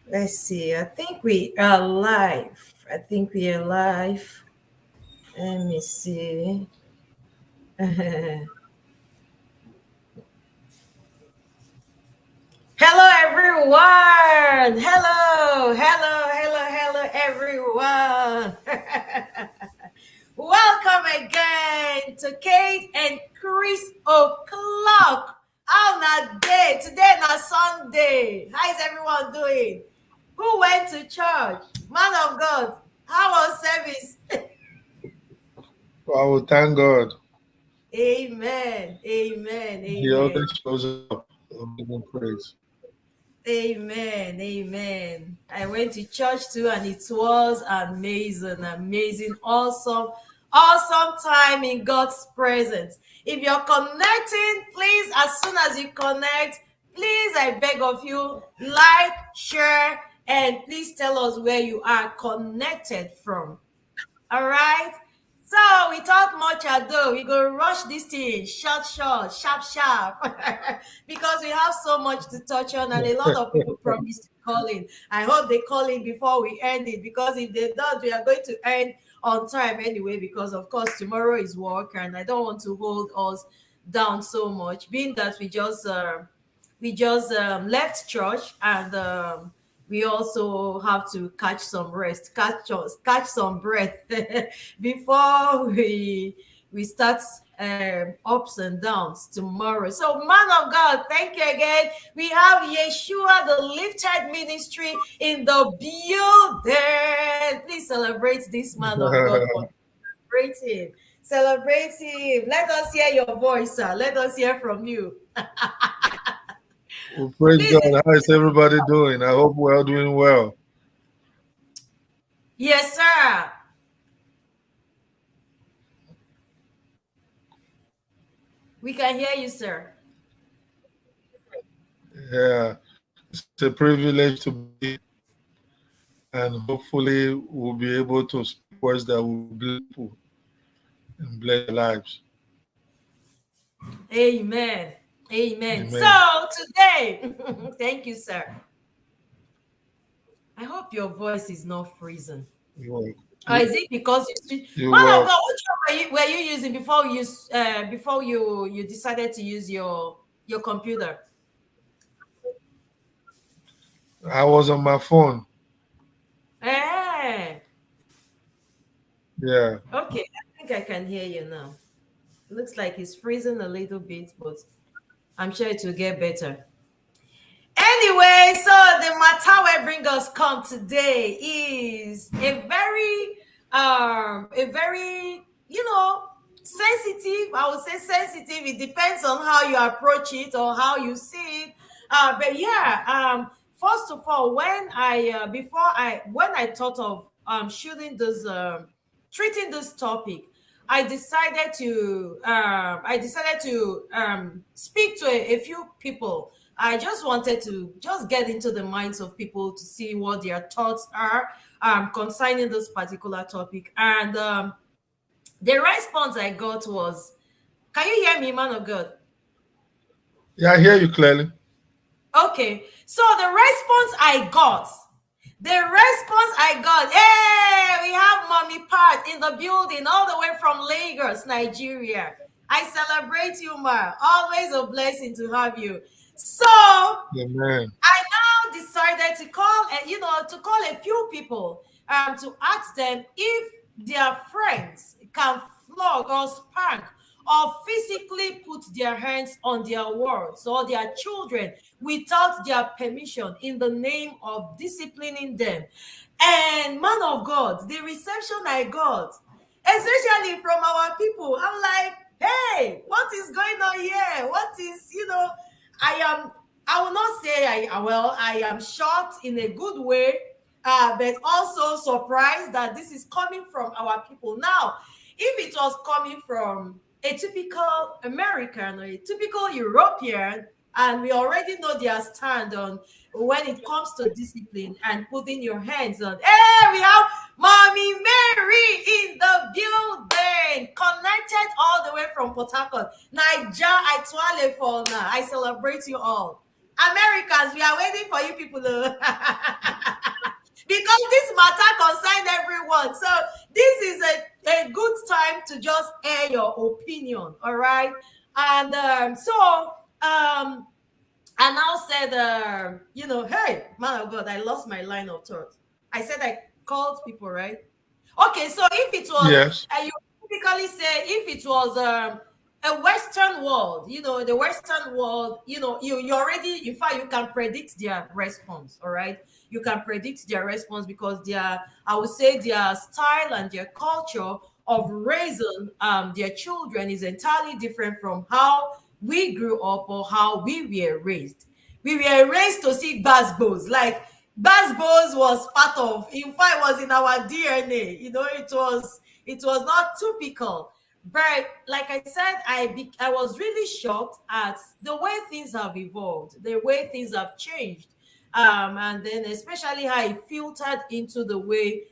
Let's see. I think we are live. I think we are live. Let me see. Hello, everyone. Hello, everyone. Welcome again to Kate and Chris O'Clock. On a day. Today, na Sunday. How is everyone doing? Who went to church? Man of God. How was service? I will thank God. Amen. Amen. He always Amen. shows up. Amazing praise. Amen. Amen. I went to church too, and it was amazing, amazing, awesome time in God's presence. If you're connecting, please, as soon as you connect, please, I beg of you, like, share, and please tell us where you are connected from. All right. So without much ado, we go rush this thing short, sharp, because we have so much to touch on, and a lot of people promised to call in. I hope they call in before we end it, because if they don't, we are going to end on time anyway. Because of course tomorrow is work, and I don't want to hold us down so much, being that we just left church, and we also have to catch some rest, catch some breath before we start ups and downs tomorrow. So, man of God, thank you again. We have Yeshua, the lifted ministry in the building. Please celebrate this man of God for celebrate him. Celebrate him. Let us hear your voice, sir. Let us hear from you. Well, praise Please, God. How is everybody doing? I hope we're all doing well. yes, sir. We can hear you, sir. Yeah, it's a privilege to be, and hopefully we'll be able to speak words that will bless people and bless their lives. Amen. Amen. So Amen. today, thank you, sir. I hope your voice is not freezing. You will. Or You, is it because you man of will. God, which one were you using before you decided to use your computer? I was on my phone. Eh, Yeah. okay, I think I can hear you now. Looks like it's freezing a little bit, but I'm sure it will get better. Anyway, so the matter we bring us come today is a very sensitive. I would say sensitive. It depends on how you approach it or how you see it. But yeah, first of all, when I thought of shooting this treating this topic, I decided to speak to a few people. I just wanted to just get into the minds of people to see what their thoughts are concerning this particular topic. And the response I got was, "Can you hear me, man of God?" Yeah, I hear you clearly. Okay, so the response I got, hey, we have Mommy Pat in the building, all the way from Lagos, Nigeria. I celebrate you, ma. Always a blessing to have you. So Amen. I now decided to call a few people to ask them if their friends can flog or spank or physically put their hands on their words or their children without their permission in the name of disciplining them. And man of God, the reception I got, especially from our people, I'm like, hey, what is going on here? I am I will not say I am shocked in a good way, but also surprised that this is coming from our people. Now, if it was coming from a typical American or a typical European, and we already know their stand on when it comes to discipline and putting your hands on. Hey, we have Mommy Mary in the building, connected all the way from Port Harcourt. Naija, I twale for now. I celebrate you all. Americans, we are waiting for you people. Because this matter concerns everyone. So this is a good time to just air your opinion. All right. And I now said, hey, man of God, I lost my line of thought. I said I called people, right? Okay, so if it was, Yes. you typically say if it was a Western world, the Western world, you already, in fact, you can predict their response, all right? You can predict their response because I would say their style and their culture of raising their children is entirely different from how we grew up or how we were raised. We were raised to see Basbos. Like Basbos was part of, in fact, it was in our DNA. It was not typical. But like I said, I was really shocked at the way things have evolved, the way things have changed, and then especially how it filtered into the way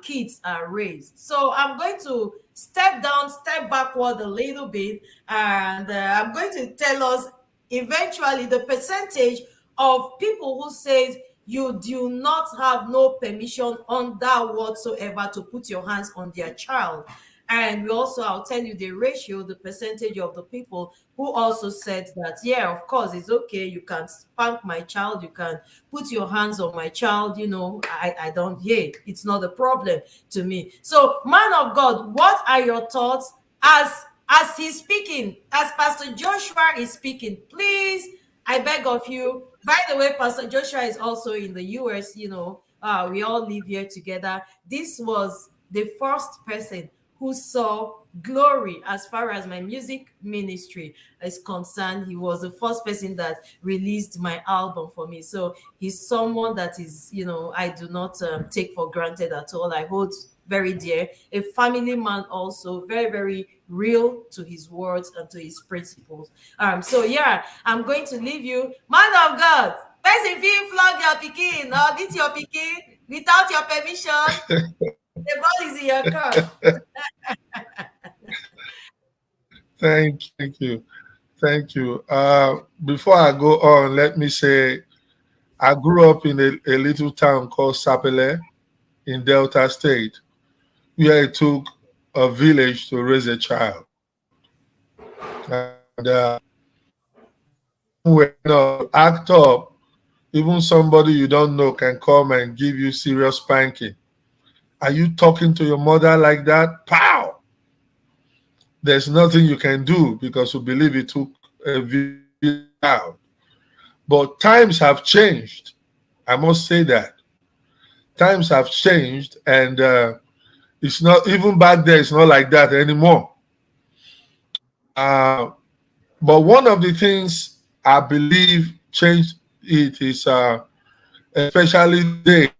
kids are raised. So I'm going to step backward a little bit, and I'm going to tell us eventually the percentage of people who says you do not have no permission on that whatsoever to put your hands on their child. And we also, I'll tell you the ratio, the percentage of the people who also said that, yeah, of course, it's okay. You can spank my child. You can put your hands on my child. I don't, hey, it's not a problem to me. So, man of God, what are your thoughts as he's speaking, as Pastor Joshua is speaking? Please, I beg of you. By the way, Pastor Joshua is also in the US. We all live here together. This was the first person who saw glory as far as my music ministry is concerned. He was the first person that released my album for me. So he's someone that is, I do not take for granted at all. I hold very dear. A family man also, very, very real to his words and to his principles. So yeah, I'm going to leave you. Man of God, person feel flog your pikin or beat your pikin without your permission. The ball is in your court. Thank you. Thank you. Before I go on, let me say I grew up in a little town called Sapele in Delta State, where it took a village to raise a child. And when you act up, even somebody you don't know can come and give you serious spanking. Are you talking to your mother like that? Pow! There's nothing you can do because you believe it took a child. But times have changed. I must say that. Times have changed, and it's not, even back there, it's not like that anymore. Uh, but one of the things I believe changed it is, especially today,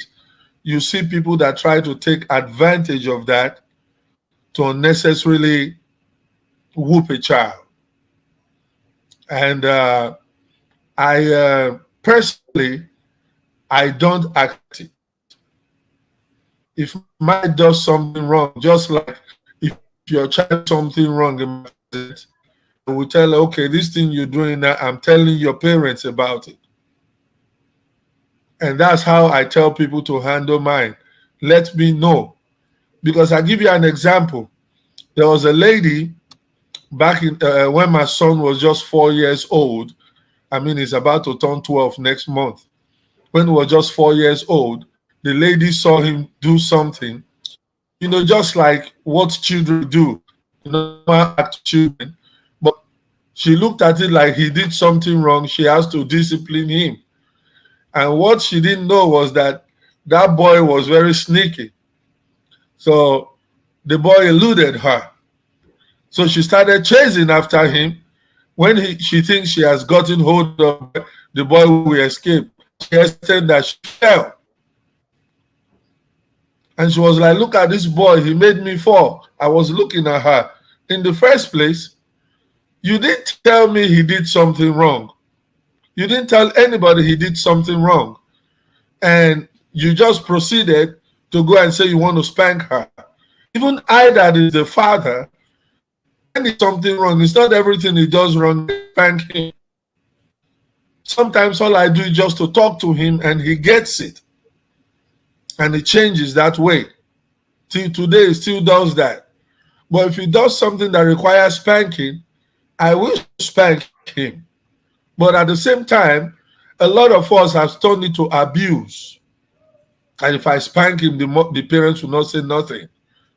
you see people that try to take advantage of that to unnecessarily whoop a child. And I personally, I don't accept it. If my does something wrong, just like if your child does something wrong in my presence, I will tell her, okay, this thing you're doing now, I'm telling your parents about it. And that's how I tell people to handle mine. Let me know. Because I give you an example. There was a lady back in when my son was just 4 years old. I mean, he's about to turn 12 next month. When he was just 4 years old, the lady saw him do something, just like what children do, act children. But she looked at it like he did something wrong. She has to discipline him. And what she didn't know was that that boy was very sneaky. So the boy eluded her. So she started chasing after him. When she thinks she has gotten hold of the boy, will escape. She extended that she fell. And she was like, look at this boy, he made me fall. I was looking at her. In the first place, you didn't tell me he did something wrong. You didn't tell anybody he did something wrong. And you just proceeded to go and say you want to spank her. Even I, that is the father, when it's something wrong, it's not everything he does wrong, spank him. Sometimes all I do is just to talk to him and he gets it. And he changes that way. Till today, he still does that. But if he does something that requires spanking, I will spank him. But at the same time, a lot of us have turned it to abuse. And if I spank him, the parents will not say nothing.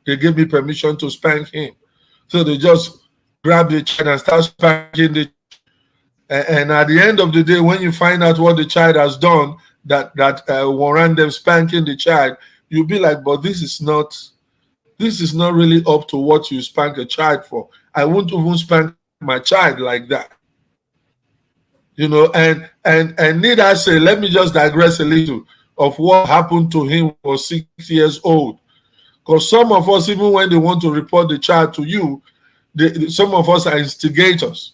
They give me permission to spank him. So they just grab the child and start spanking the child. And at the end of the day, when you find out what the child has done that warrant them spanking the child, you'll be like, but this is not really up to what you spank a child for. I won't even spank my child like that. You know, and need I say, let me just digress a little of what happened to him when he was 6 years old. Because some of us, even when they want to report the child to you, some of us are instigators.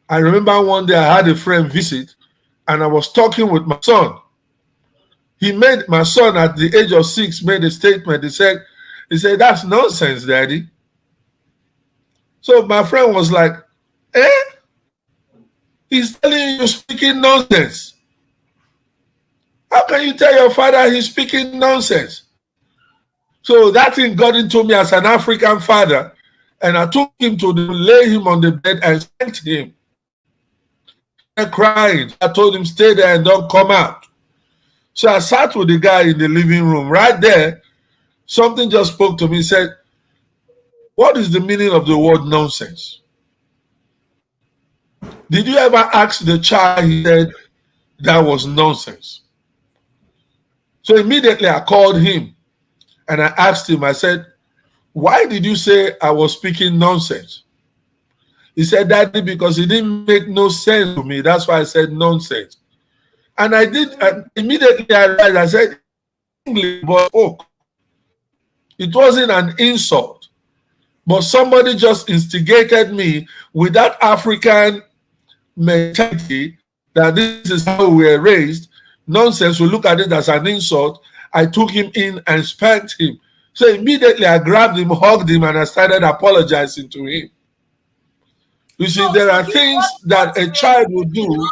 I remember one day I had a friend visit and I was talking with my son. My son at the age of 6 made a statement. He said, that's nonsense, Daddy. So my friend was like, he's telling you speaking nonsense. How can you tell your father he's speaking nonsense? So that thing got into me as an African father, and I took him to lay him on the bed and spanked him. Crying. I told him, stay there and don't come out. So I sat with the guy in the living room. Right there, something just spoke to me. He said, what is the meaning of the word nonsense? Did you ever ask the child? He said, that was nonsense. So immediately I called him and I asked him, I said, why did you say I was speaking nonsense? He said, Daddy, because it didn't make no sense to me. That's why I said nonsense. And I did, and immediately I realized, I said, English, but spoke. It wasn't an insult, but somebody just instigated me with that African mentality that this is how we were raised. Nonsense, we look at it as an insult. I took him in and spanked him. So immediately I grabbed him, hugged him, and I started apologizing to him. You see, there are things that a child will do. It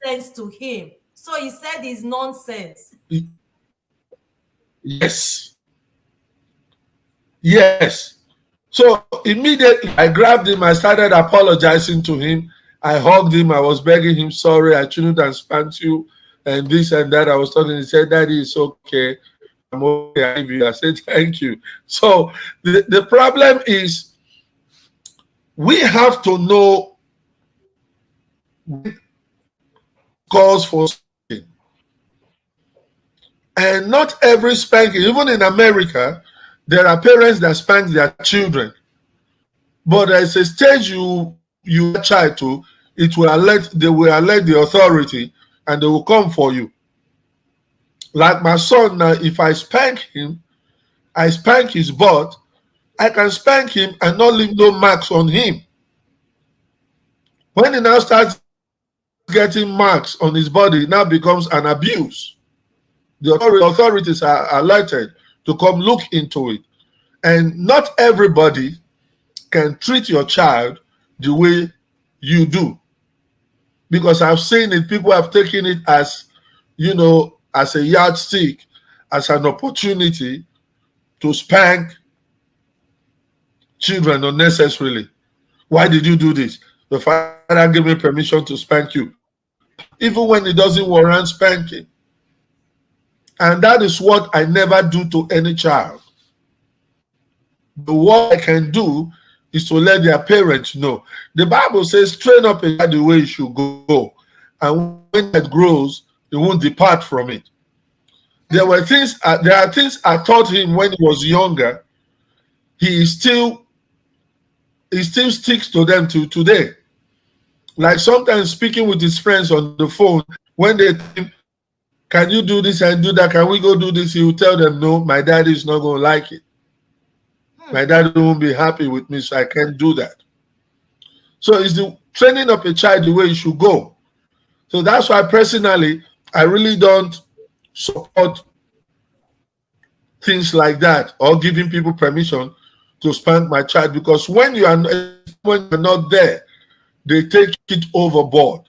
makes sense to him. So he said it's nonsense. Yes. Yes. So immediately I grabbed him, I started apologizing to him. I hugged him, I was begging him, sorry, I shouldn't have spanked you, and this and that. I was talking, he said, Daddy, it's okay. I'm okay. I said, thank you. So the problem is, we have to know cause for spanking. And not every spanking, even in America, there are parents that spank their children. But there's a stage you child to, they will alert the authority and they will come for you. Like my son now, if I spank him, I spank his butt, I can spank him and not leave no marks on him. When he now starts getting marks on his body, it now becomes an abuse. The authorities are alerted to come look into it. And not everybody can treat your child the way you do. Because I've seen it, people have taken it as, as a yardstick, as an opportunity to spank children unnecessarily. Why did you do this? The father gave me permission to spank you, even when it doesn't warrant spanking. And that is what I never do to any child. But what I can do is to let their parents know. The Bible says, train up a child the way he should go, and when it grows, he won't depart from it. There are things I taught him when he was younger. He still sticks to them to today. Like sometimes speaking with his friends on the phone, when they think, can you do this and do that? Can we go do this? He will tell them, no, my daddy is not going to like it. My daddy won't be happy with me, so I can't do that. So it's the training up a child the way you should go. So that's why personally, I really don't support things like that or giving people permission to spank my child, because when you're not there, they take it overboard.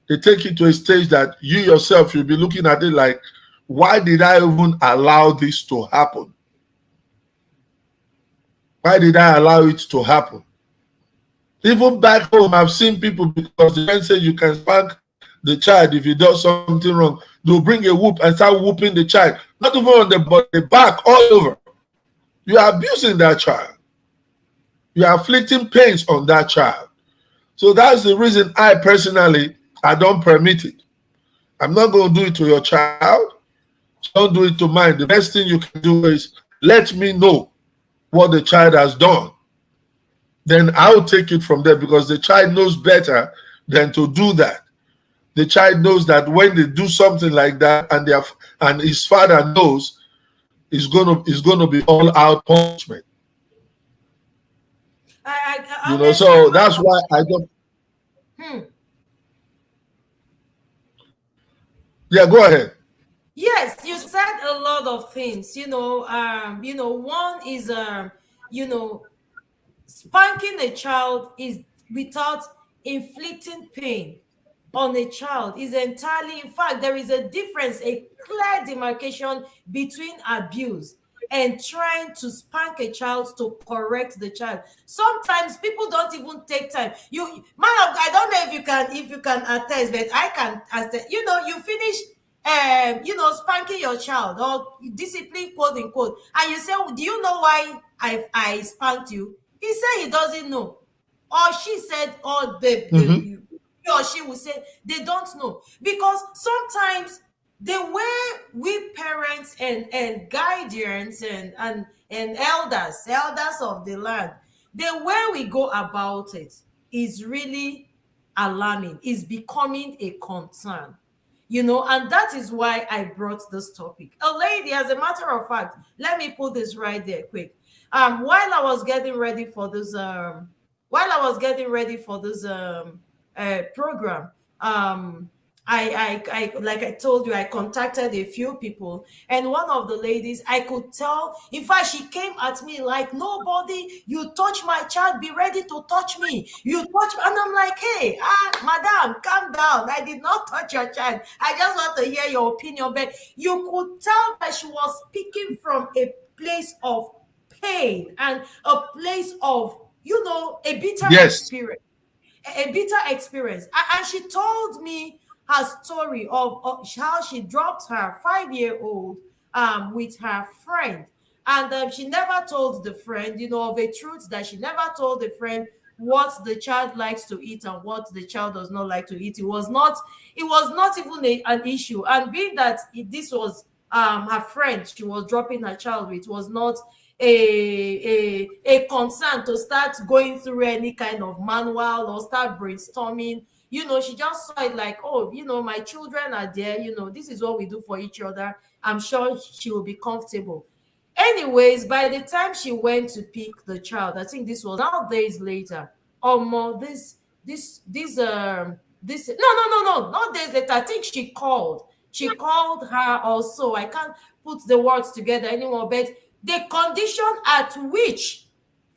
They take it to a stage that you yourself, you'll be looking at it like, why did I even allow this to happen? Why did I allow it to happen? Even back home, I've seen people, because the parents say you can spank the child if he does something wrong. They'll bring a whoop and start whooping the child. Not even on the butt, the back, all over. You are abusing that child. You are inflicting pains on that child. So that's the reason I personally, I don't permit it. I'm not going to do it to your child. Don't do it to mine. The best thing you can do is let me know what the child has done. Then I'll take it from there, because the child knows better than to do that. The child knows that when they do something like that, and his father knows, it's gonna be all out punishment. So that's why I don't. Yeah, go ahead. Yes, you said a lot of things. One is spanking a child is without inflicting pain on a child is entirely, in fact, there is a difference, a clear demarcation between abuse and trying to spank a child to correct the child. Sometimes people don't even take time. I don't know if you can attest, but I can attest. You finish spanking your child or discipline, quote unquote, and you say, do you know why I spanked you? He said he doesn't know, or she said, or he or she will say they don't know, because sometimes the way we parents and guardians and elders of the land, the way we go about it is really alarming, is becoming a concern. And that is why I brought this topic. A lady, as a matter of fact, let me put this right there quick. While I was getting ready for this program, I like I told you, I contacted a few people, and one of the ladies, I could tell, in fact, she came at me like, nobody, you touch my child, be ready to touch me, you touch me. And I'm like, hey, madam, calm down, I did not touch your child, I just want to hear your opinion. But you could tell that she was speaking from a place of pain and a place of a bitter experience, and she told me her story of how she dropped her 5-year-old with her friend, and she never told the friend of a truth that she never told the friend what the child likes to eat and what the child does not like to eat. It was not even an issue, and being that this was her friend she was dropping her child with, was not a concern to start going through any kind of manual or start brainstorming. She just saw it like, oh, my children are there, this is what we do for each other. I'm sure she will be comfortable. Anyways, by the time she went to pick the child, I think this was now days later. More this no, not days later. I think she called her also. I can't put the words together anymore, but the condition at which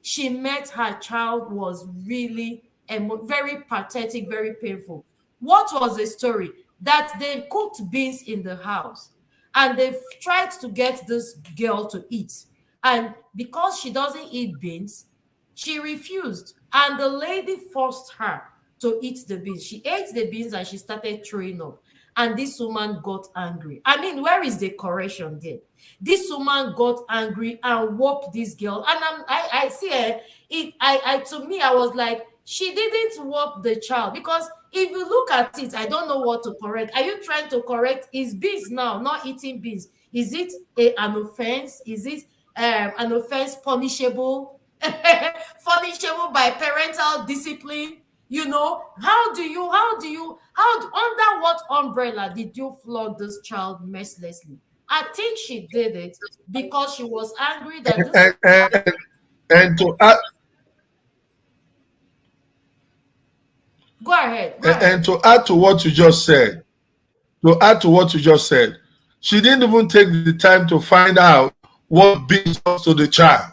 she met her child was really very pathetic, very painful. What was the story? That they cooked beans in the house and they tried to get this girl to eat. And because she doesn't eat beans, she refused. And the lady forced her to eat the beans. She ate the beans and she started throwing up. And this woman got angry. I mean, where is the correction there? This woman got angry and whooped this girl. And I see her. To me, I was like, she didn't whoop the child, because if you look at it, I don't know what to correct. Are you trying to correct is beans now, not eating beans? Is it an offense? Is it an offense punishable punishable by parental discipline? Under what umbrella did you flog this child mercilessly? I think she did it because she was angry that this. And to add, Go ahead. and to add to what you just said, she didn't even take the time to find out what beans does to the child.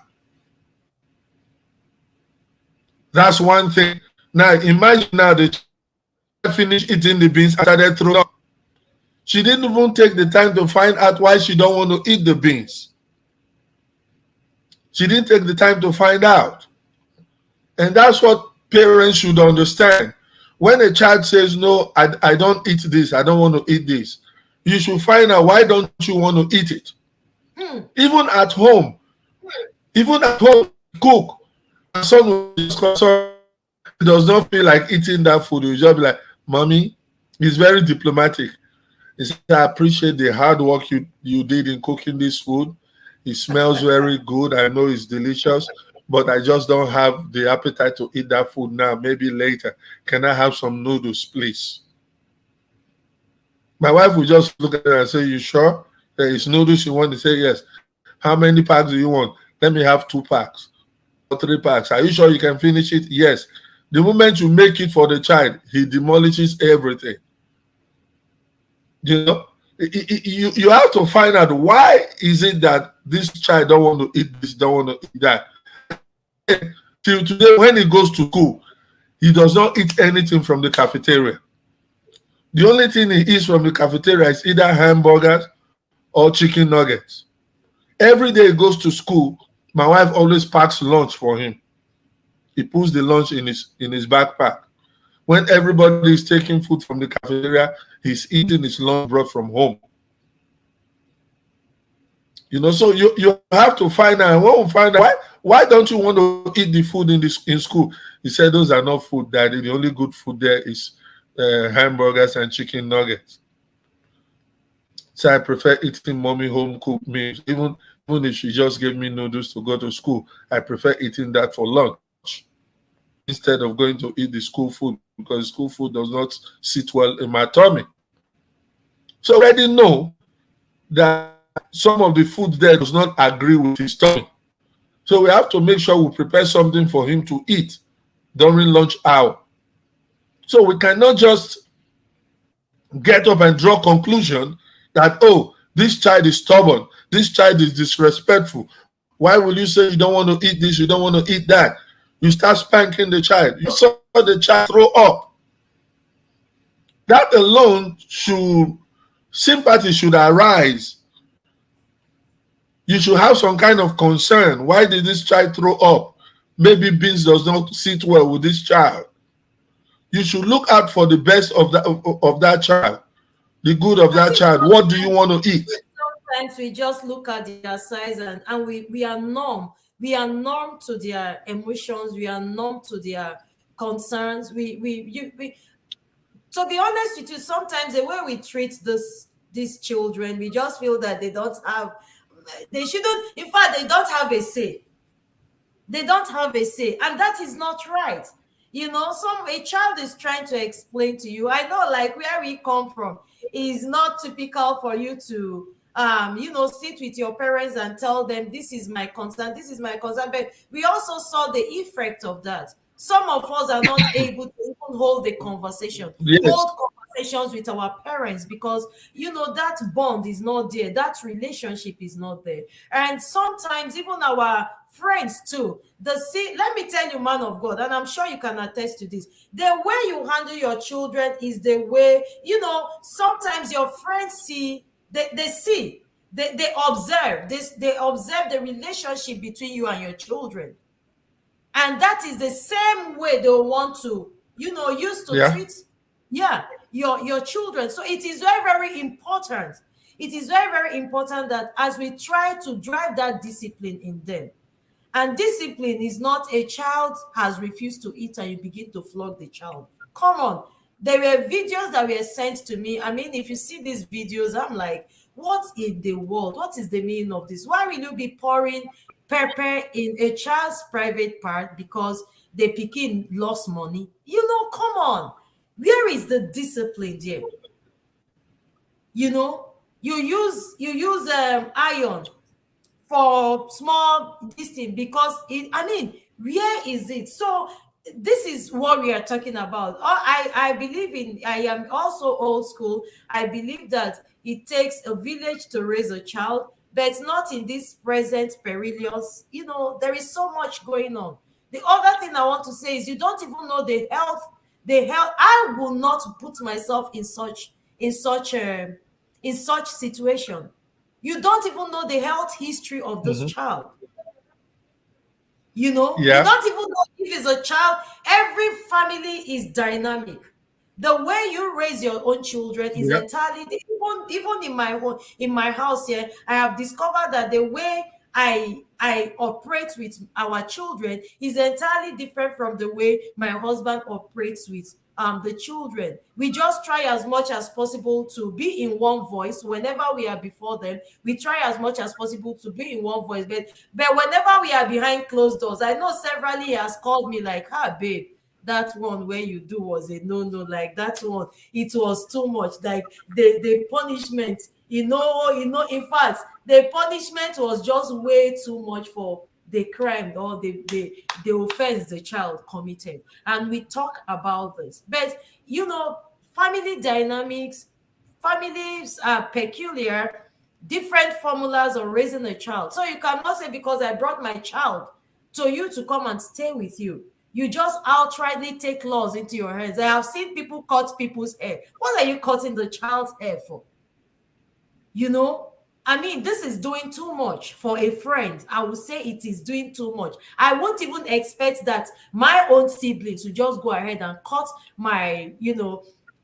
That's one thing Now imagine now the child finished eating the beans and started throwing up. She didn't even take the time to find out why she don't want to eat the beans. She didn't take the time to find out. And that's what parents should understand. When a child says, no, I don't eat this, I don't want to eat this, you should find out why don't you want to eat it. Hmm. Even at home, cook. My son will just concerned he does not feel like eating that food. He'll just be like, Mommy, he's very diplomatic. He said, I appreciate the hard work you did in cooking this food. It smells very good. I know it's delicious, but I just don't have the appetite to eat that food now. Maybe later. Can I have some noodles, please? My wife will just look at her and say, you sure? There is noodles you want to say yes. How many packs do you want? Let me have 2 packs or 3 packs. Are you sure you can finish it? Yes. The moment you make it for the child, he demolishes everything. You know, you have to find out why is it that this child don't want to eat this, don't want to eat that. Till today, when he goes to school, he does not eat anything from the cafeteria. The only thing he eats from the cafeteria is either hamburgers or chicken nuggets. Every day he goes to school, my wife always packs lunch for him. He puts the lunch in his backpack. When everybody is taking food from the cafeteria, he's eating his lunch brought from home. So you have to find out. And when we find out why don't you want to eat the food in school? He said those are not food, Daddy. The only good food there is hamburgers and chicken nuggets. So I prefer eating mommy home cooked meals. Even if she just gave me noodles to go to school, I prefer eating that for lunch instead of going to eat the school food because school food does not sit well in my tummy. So I already know that some of the food there does not agree with his tummy. So we have to make sure we prepare something for him to eat during lunch hour. So we cannot just get up and draw conclusion that, oh, this child is stubborn, this child is disrespectful. Why will you say you don't want to eat this, you don't want to eat that? You start spanking the child. You saw the child throw up. That alone sympathy should arise. You should have some kind of concern. Why did this child throw up? Maybe beans does not sit well with this child. You should look out for the best of that child, the good of that child. What do you want to eat? Sometimes we just look at their size and we are numb. We are numb to their emotions. We are numb to their concerns. We to be honest with you, sometimes the way we treat these children, we just feel that they shouldn't, in fact, they don't have a say. They don't have a say, and that is not right. A child is trying to explain to you. I know, like, where we come from is not typical for you to sit with your parents and tell them, this is my concern, this is my concern. But we also saw the effect of that. Some of us are not able to even hold the conversation, Yes. hold conversations with our parents, because that bond is not there, that relationship is not there. And sometimes even our friends too, let me tell you, man of God, and I'm sure you can attest to this, the way you handle your children is the way, sometimes your friends see, they see, they observe this, they observe the relationship between you and your children. And that is the same way they want to, use to Yeah. treat, yeah, your children. So it is very, very important. It is very, very important that as we try to drive that discipline in them, and discipline is not a child has refused to eat and you begin to flog the child. Come on. There were videos that were sent to me. I mean, if you see these videos, I'm like, what in the world? What is the meaning of this? Why will you be pouring pepper in a child's private part because the pikin lost money? Come on. Where is the discipline there? You use iron for small distance because where is it? So this is what we are talking about. I believe in, I am also old school. I believe that it takes a village to raise a child, but not in this present perilous, there is so much going on. The other thing I want to say is you don't even know the health. The health. I will not put myself in such situation. You don't even know the health history of this Mhm. child. You know, you Yeah. don't even know if it's a child. Every family is dynamic. The way you raise your own children is Yeah. entirely even in my house here. I have discovered that the way I operate with our children is entirely different from the way my husband operates with the children. We just try as much as possible to be in one voice whenever we are before them. We try as much as possible to be in one voice, but whenever we are behind closed doors, I know severally he has called me like, "Ah, babe, that one where you do was a no, like that one, it was too much, like the punishment, in fact, the punishment was just way too much for the crime or the offense the child committed." And we talk about this. But family dynamics, families are peculiar, different formulas of raising a child. So you cannot say because I brought my child to you to come and stay with you, you just outrightly take laws into your hands. I have seen people cut people's hair. What are you cutting the child's hair for? You know, I mean, this is doing too much for a friend. I would say it is doing too much. I won't even expect that my own siblings will just go ahead and cut my,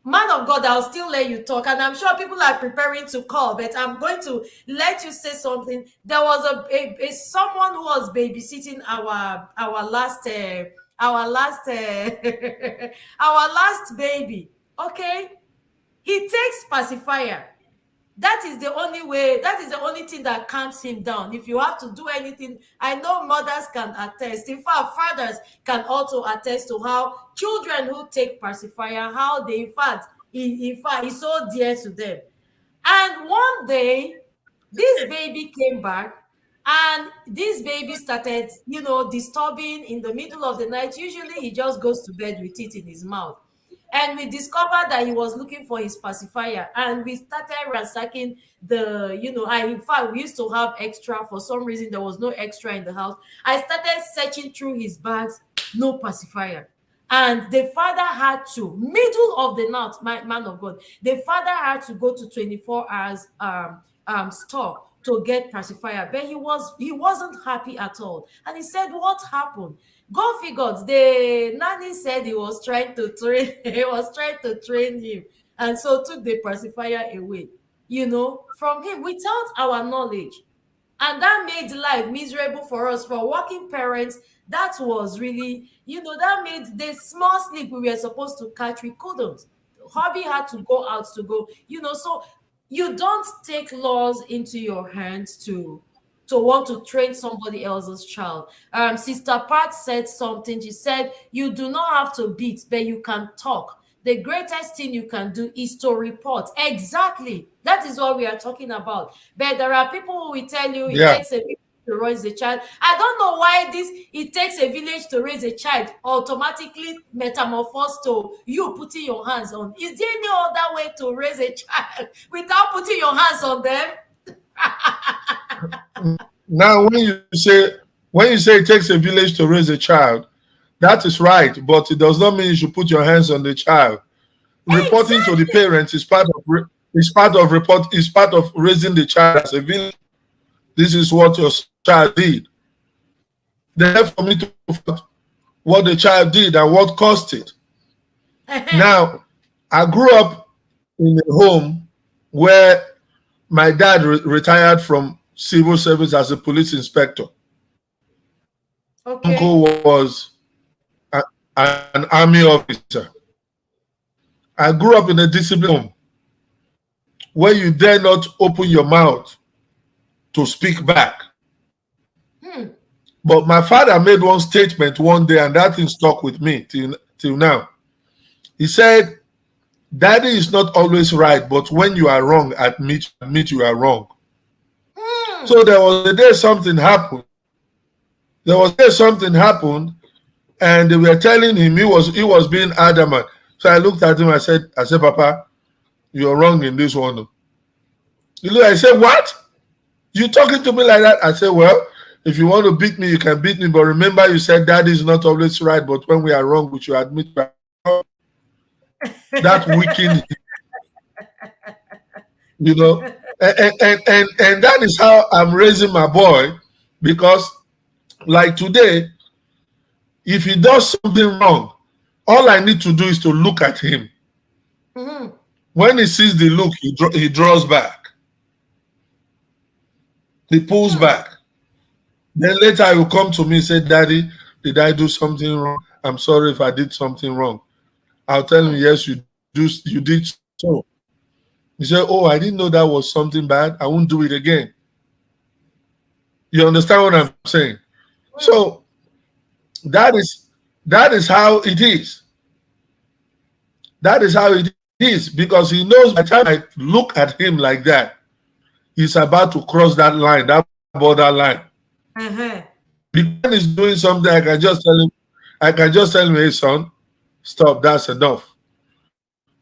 man of God. I'll still let you talk, and I'm sure people are preparing to call, but I'm going to let you say something. There was a someone who was babysitting our last baby. Okay, he takes pacifier. That is the only way, that is the only thing that calms him down. If you have to do anything, I know mothers can attest. In fact, fathers can also attest to how children who take pacifier, how they, in fact, it's so dear to them. And one day, this baby came back, and this baby started, disturbing in the middle of the night. Usually, he just goes to bed with it in his mouth. And we discovered that he was looking for his pacifier, and we started ransacking in fact, we used to have extra. For some reason, there was no extra in the house. I started searching through his bags, no pacifier. And the father had to, middle of the night, my man of God, the father had to go to 24 hours store to get pacifier. But he wasn't happy at all. And he said, "What happened?" Go figured. The nanny said he was trying to train, he was trying to train him, and so took the pacifier away, from him without our knowledge. And that made life miserable for us, for working parents. That was really, that made the small sleep we were supposed to catch, we couldn't. Hobby had to go out to go, so you don't take laws into your hands to want to train somebody else's child. Sister Pat said something. She said, "You do not have to beat, but you can talk. The greatest thing you can do is to report." Exactly. That is what we are talking about. But there are people who will tell you it Yeah. takes a village to raise a child. I don't know why this "it takes a village to raise a child" automatically metamorphosed to you putting your hands on. Is there any other way to raise a child without putting your hands on them? Now, when you say it takes a village to raise a child, that is right, but it does not mean you should put your hands on the child. Reporting to the Exactly. parents is part of raising the child as a village. This is what your child did. Then for me to find what the child did and what caused it. Now, I grew up in a home where my dad retired from civil service as a police inspector. Okay. Uncle was a, an army officer. I grew up in a disciplined home where you dare not open your mouth to speak back. Hmm. But my father made one statement one day, and that thing stuck with me till now. He said, "Daddy is not always right, but when you are wrong, admit you are wrong." Hmm. So there was a day something happened. And they were telling him he was being adamant. So I looked at him. I said, "Papa, you're wrong in this one." I said, "What? You talking to me like that?" I said, "Well, If you want to beat me, you can beat me. But remember, you said daddy is not always right. But when we are wrong, we should admit we are wrong. That weakened, you know. And that is how I'm raising my boy. Because, like today, if he does something wrong, all I need to do is to look at him. Mhm. When he sees the look, he draws back. He pulls Hmm. back. Then later he will come to me and say, Daddy, did I do something wrong? I'm sorry if I did something wrong. I'll tell him, Hmm. yes, you did so. He said, oh, I didn't know that was something bad. I won't do it again. You understand what I'm saying? So Hmm. that is how it is. That is how it is because he knows by the time I look at him like that, he's about to cross that line, that borderline. Uh-huh. Because when he's doing something, I can just tell him, hey son, stop, that's enough.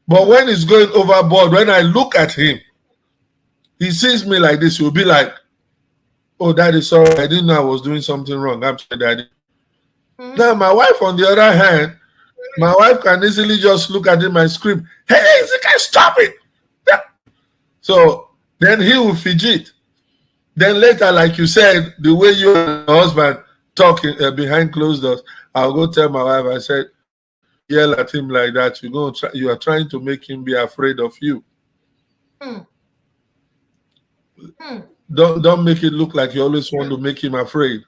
But Hmm. when he's going overboard, when I look at him, he sees me like this, he'll be like, oh, daddy, sorry, I didn't know I was doing something wrong. I'm sorry, daddy. Hmm. Now, my wife, on the other hand, my wife can easily just look at him and scream, hey, you can stop it. So then he will fidget. Then later, like you said, the way you and your husband talk behind closed doors, I'll go tell my wife, I said, don't yell at him like that. You are trying to make him be afraid of you. Hmm. Hmm. Don't make it look like you always want to make him afraid.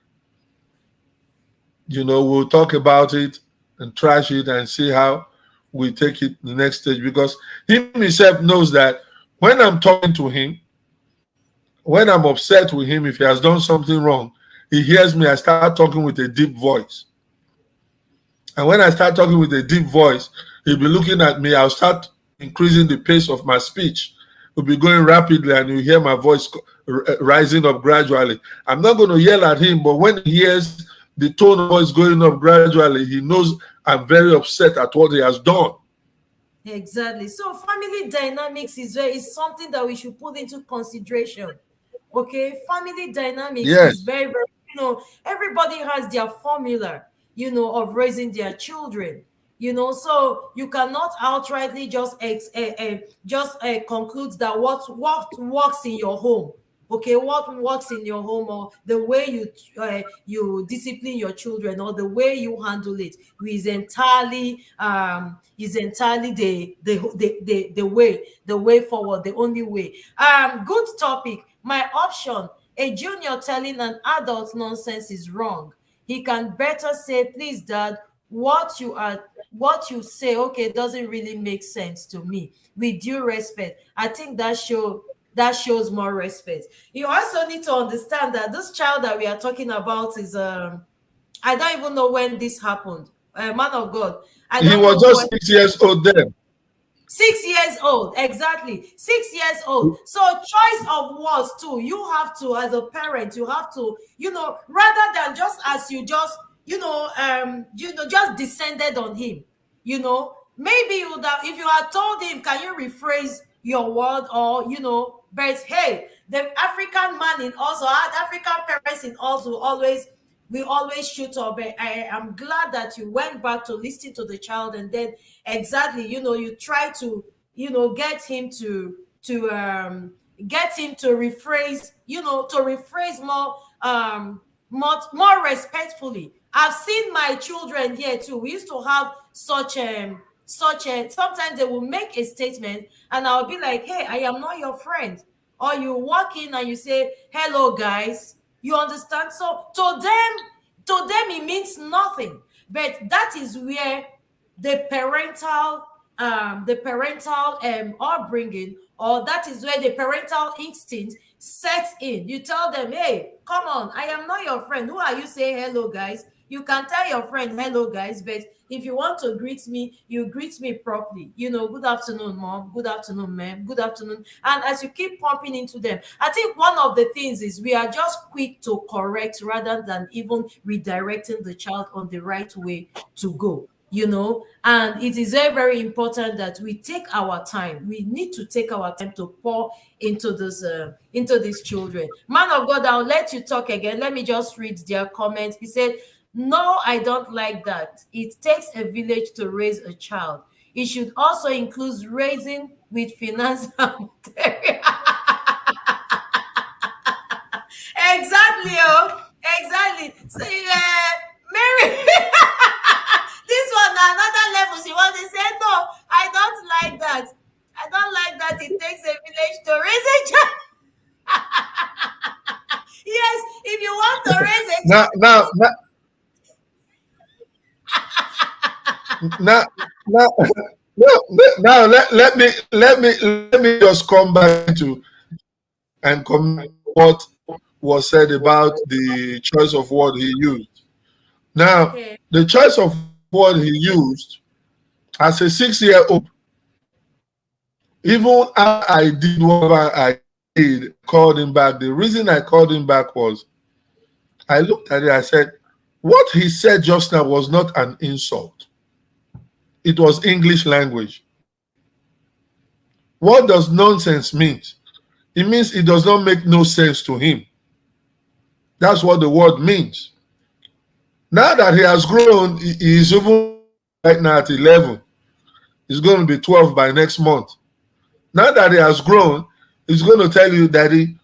We'll talk about it and trash it and see how we take it the next stage because him himself knows that when I'm talking to him, when I'm upset with him, if he has done something wrong, he hears me, I start talking with a deep voice. And when I start talking with a deep voice, he'll be looking at me. I'll start increasing the pace of my speech. We'll be going rapidly, and you hear my voice rising up gradually. I'm not going to yell at him, but when he hears the tone of voice going up gradually, he knows I'm very upset at what he has done. Exactly. So family dynamics is something that we should put into consideration. Okay, family dynamics is Yes, very, very, everybody has their formula, of raising their children. So you cannot outrightly just conclude that what works in your home, okay, what works in your home, or the way you discipline your children, or the way you handle it is entirely the way forward, the only way. Good topic. My option: a junior telling an adult nonsense is wrong. He can better say, please dad, what you say, okay, doesn't really make sense to me. With due respect, I think that shows more respect. You also need to understand that this child that we are talking about is I don't even know when this happened. Man of God, I he don't was know when. just 6 years old then. 6 years old, exactly. 6 years old. So choice of words too. You have to, as a parent, you have to, rather than just as you just, just descended on him. Maybe you would have, if you had told him, can you rephrase your word, or but hey, the African man in us, or African parents in us, will always we always shoot up. But I am glad that you went back to listen to the child, and then exactly, you try to, get him to rephrase, more, more respectfully. I've seen my children here too. We used to have such a sometimes they will make a statement, and I'll be like, hey, I am not your friend. Or you walk in and you say, hello guys. You understand? So to them it means nothing. But that is where the parental upbringing, or that is where the parental instinct sets in. You tell them, hey, come on, I am not your friend. Who are you saying hello guys? You can tell your friend hello guys, but if you want to greet me, you greet me properly. Good afternoon mom, good afternoon ma'am, good afternoon. And as you keep pumping into them, I think one of the things is we are just quick to correct rather than even redirecting the child on the right way to go. and it is very, very important that we take our time. We need to take our time to pour into these children. Man of God, I'll let you talk again. Let me just read their comments. He said, no, I don't like that. It takes a village to raise a child. It should also include raising with finance and material. Exactly, oh, exactly. So, Mary, this one another level. She wants to say, no, I don't like that. I don't like that. It takes a village to raise a child. Yes, if you want to raise a Now, now, child. now, now, now, now let me just come back to and comment what was said about the choice of word he used. Now, Okay. the choice of word he used as a 6-year-old, even after I did whatever I did, called him back. The reason I called him back was I looked at it, I said, what he said just now was not an insult. It was English language. What does nonsense mean? It means it does not make no sense to him. That's what the word means. Now that he has grown, he is even right now at 11. He's going to be 12 by next month. Now that he has grown, he's going to tell you, Daddy,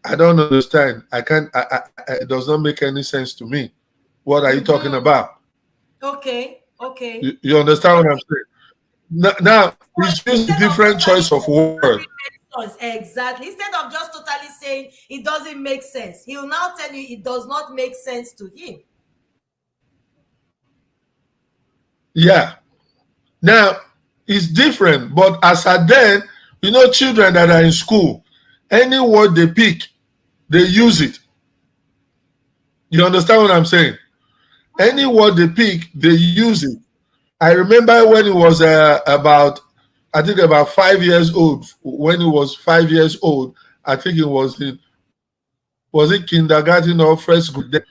I don't understand. I can't, it does not make any sense to me. What are you talking about? Okay. Okay. You understand what I'm saying? Now he's using Instead of different totally choice of word. exactly. Instead of just totally saying it doesn't make sense, he will now tell you it does not make sense to him. Yeah. Now it's different, but as at then, children that are in school, any word they pick, they use it. You understand what I'm saying? Any word they pick, they use it. I remember when he was I think about 5 years old. When he was 5 years old, I think it was it kindergarten or first grade.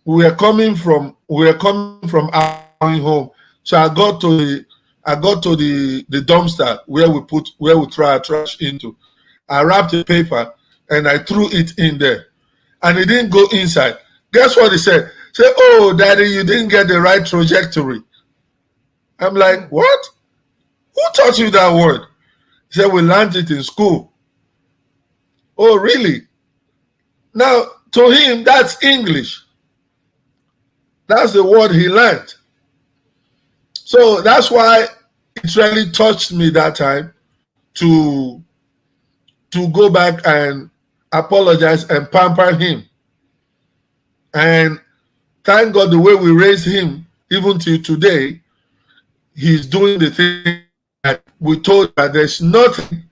We were coming from our home. So I got to the dumpster where we throw our trash into. I wrapped the paper and I threw it in there. And it didn't go inside. Guess what he said? He said, oh, Daddy, you didn't get the right trajectory. I'm like, what? Who taught you that word? He said, we learned it in school. Oh, really? Now, to him, that's English. That's the word he learned. So that's why it really touched me that time to go back and apologize and pamper him. And thank God the way we raised him, even till today, he's doing the thing that we told that there's nothing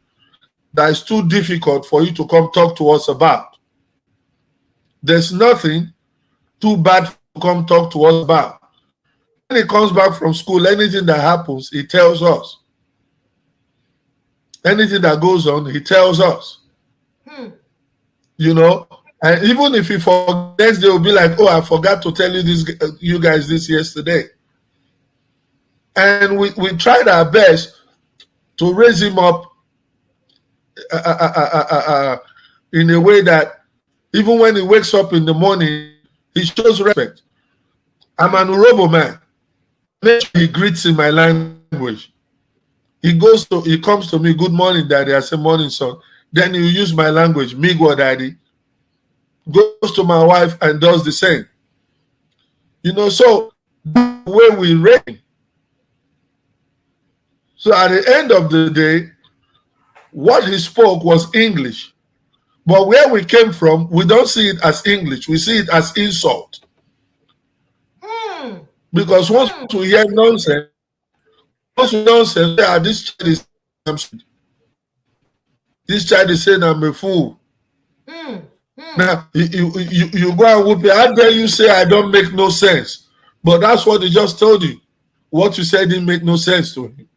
that is too difficult for you to come talk to us about. There's nothing too bad to come talk to us about. When he comes back from school, anything that happens, he tells us. Anything that goes on, he tells us. And even if he forgets, they will be like, oh, I forgot to tell you guys this yesterday. And we tried our best to raise him up in a way that even when he wakes up in the morning, he shows respect. I'm an Urobo man. Make sure he greets in my language. He comes to me, good morning, Daddy. I say, morning, son. Then he use my language, Migo, Daddy. Goes to my wife and does the same. So the way we raise him. So at the end of the day, what he spoke was English. But where we came from, we don't see it as English. We see it as insult. Because once we hear nonsense, this child is saying I'm a fool. Now, you go and whoop it. How dare you say I don't make no sense? But that's what he just told you. What you said didn't make no sense to him.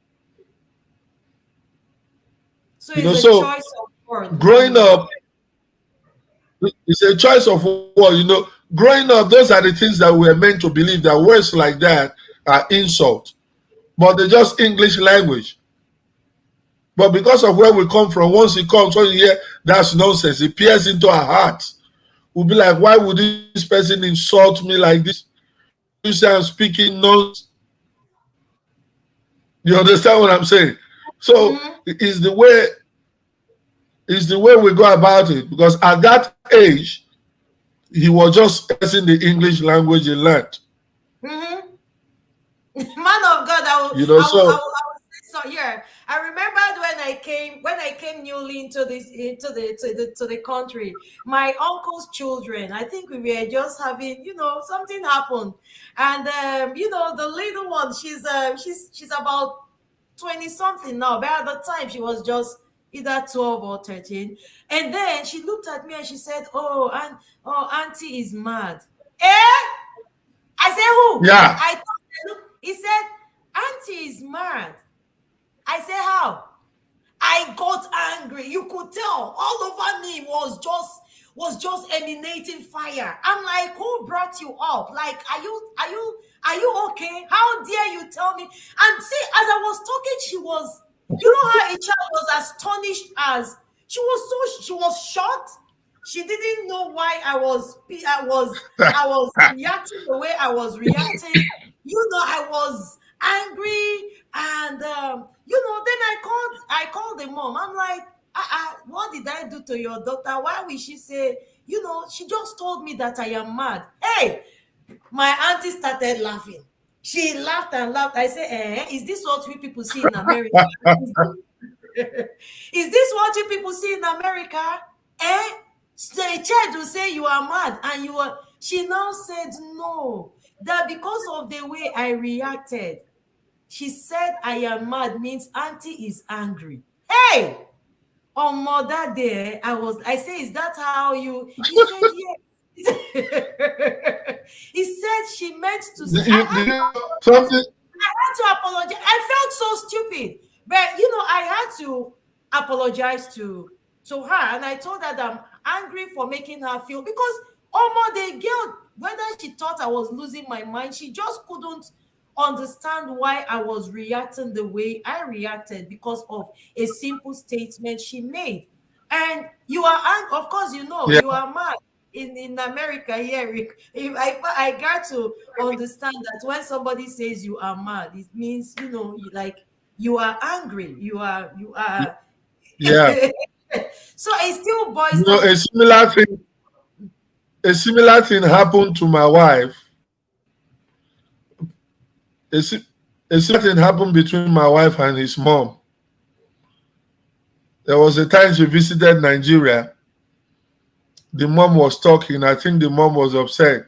So it's a choice of word. Growing up, it's a choice of word. Growing up, those are the things that we're meant to believe, that words like that are insult, but they're just English language. But because of where we come from, once it comes, when you hear that's nonsense, it pierces into our hearts. We'll be like, why would this person insult me like this? You say I'm speaking nonsense. You understand what I'm saying? So Mm-hmm. it's the way we go about it. Because at that age, he was just expressing the English language he learned. Mm-hmm. Man of God, You know, so I will say so. Yeah, I remembered when I came newly to the country. My uncle's children, I think we were just having, something happened, and the little one, she's about 20 something now, but at the time she was just either 12 or 13, and then she looked at me and she said, oh, auntie is mad. Eh? I said, who? yeah, I thought, look, he said, auntie is mad. I said, how? I got angry. You could tell all over me was just emanating fire. I'm like, who brought you up? Like, are you okay? How dare you tell me? And see, as I was talking, you know how a child was astonished as she was shocked. She didn't know why I was reacting the way I was reacting. I was angry, and then I called the mom. I'm like, what did I do to your daughter? Why will she say, she just told me that I am mad. Hey, my auntie started laughing. She laughed and laughed. I said, is this what we people see in America? Is is this what you people see in America? Eh? The child will say you are mad, and she now said no. That because of the way I reacted, she said I am mad means auntie is angry. Hey! On Mother Day, I say, is that how you? He said, yes. He said she meant to say, did you something? I had to apologize. I felt so stupid, but I had to apologize to her, and I told her that I'm angry for making her feel, because the girl, whether she thought I was losing my mind, she just couldn't understand why I was reacting the way I reacted because of a simple statement she made. And you are angry, of course, Yeah, you are mad in America here. Rick. If I got to understand that when somebody says you are mad, it means like you are angry. You are. yeah. So it still boils You know, down. a similar thing happened to my wife. A, si- a similar thing happened between my wife and his mom. There was a time she visited Nigeria. The mom was talking. I think the mom was upset.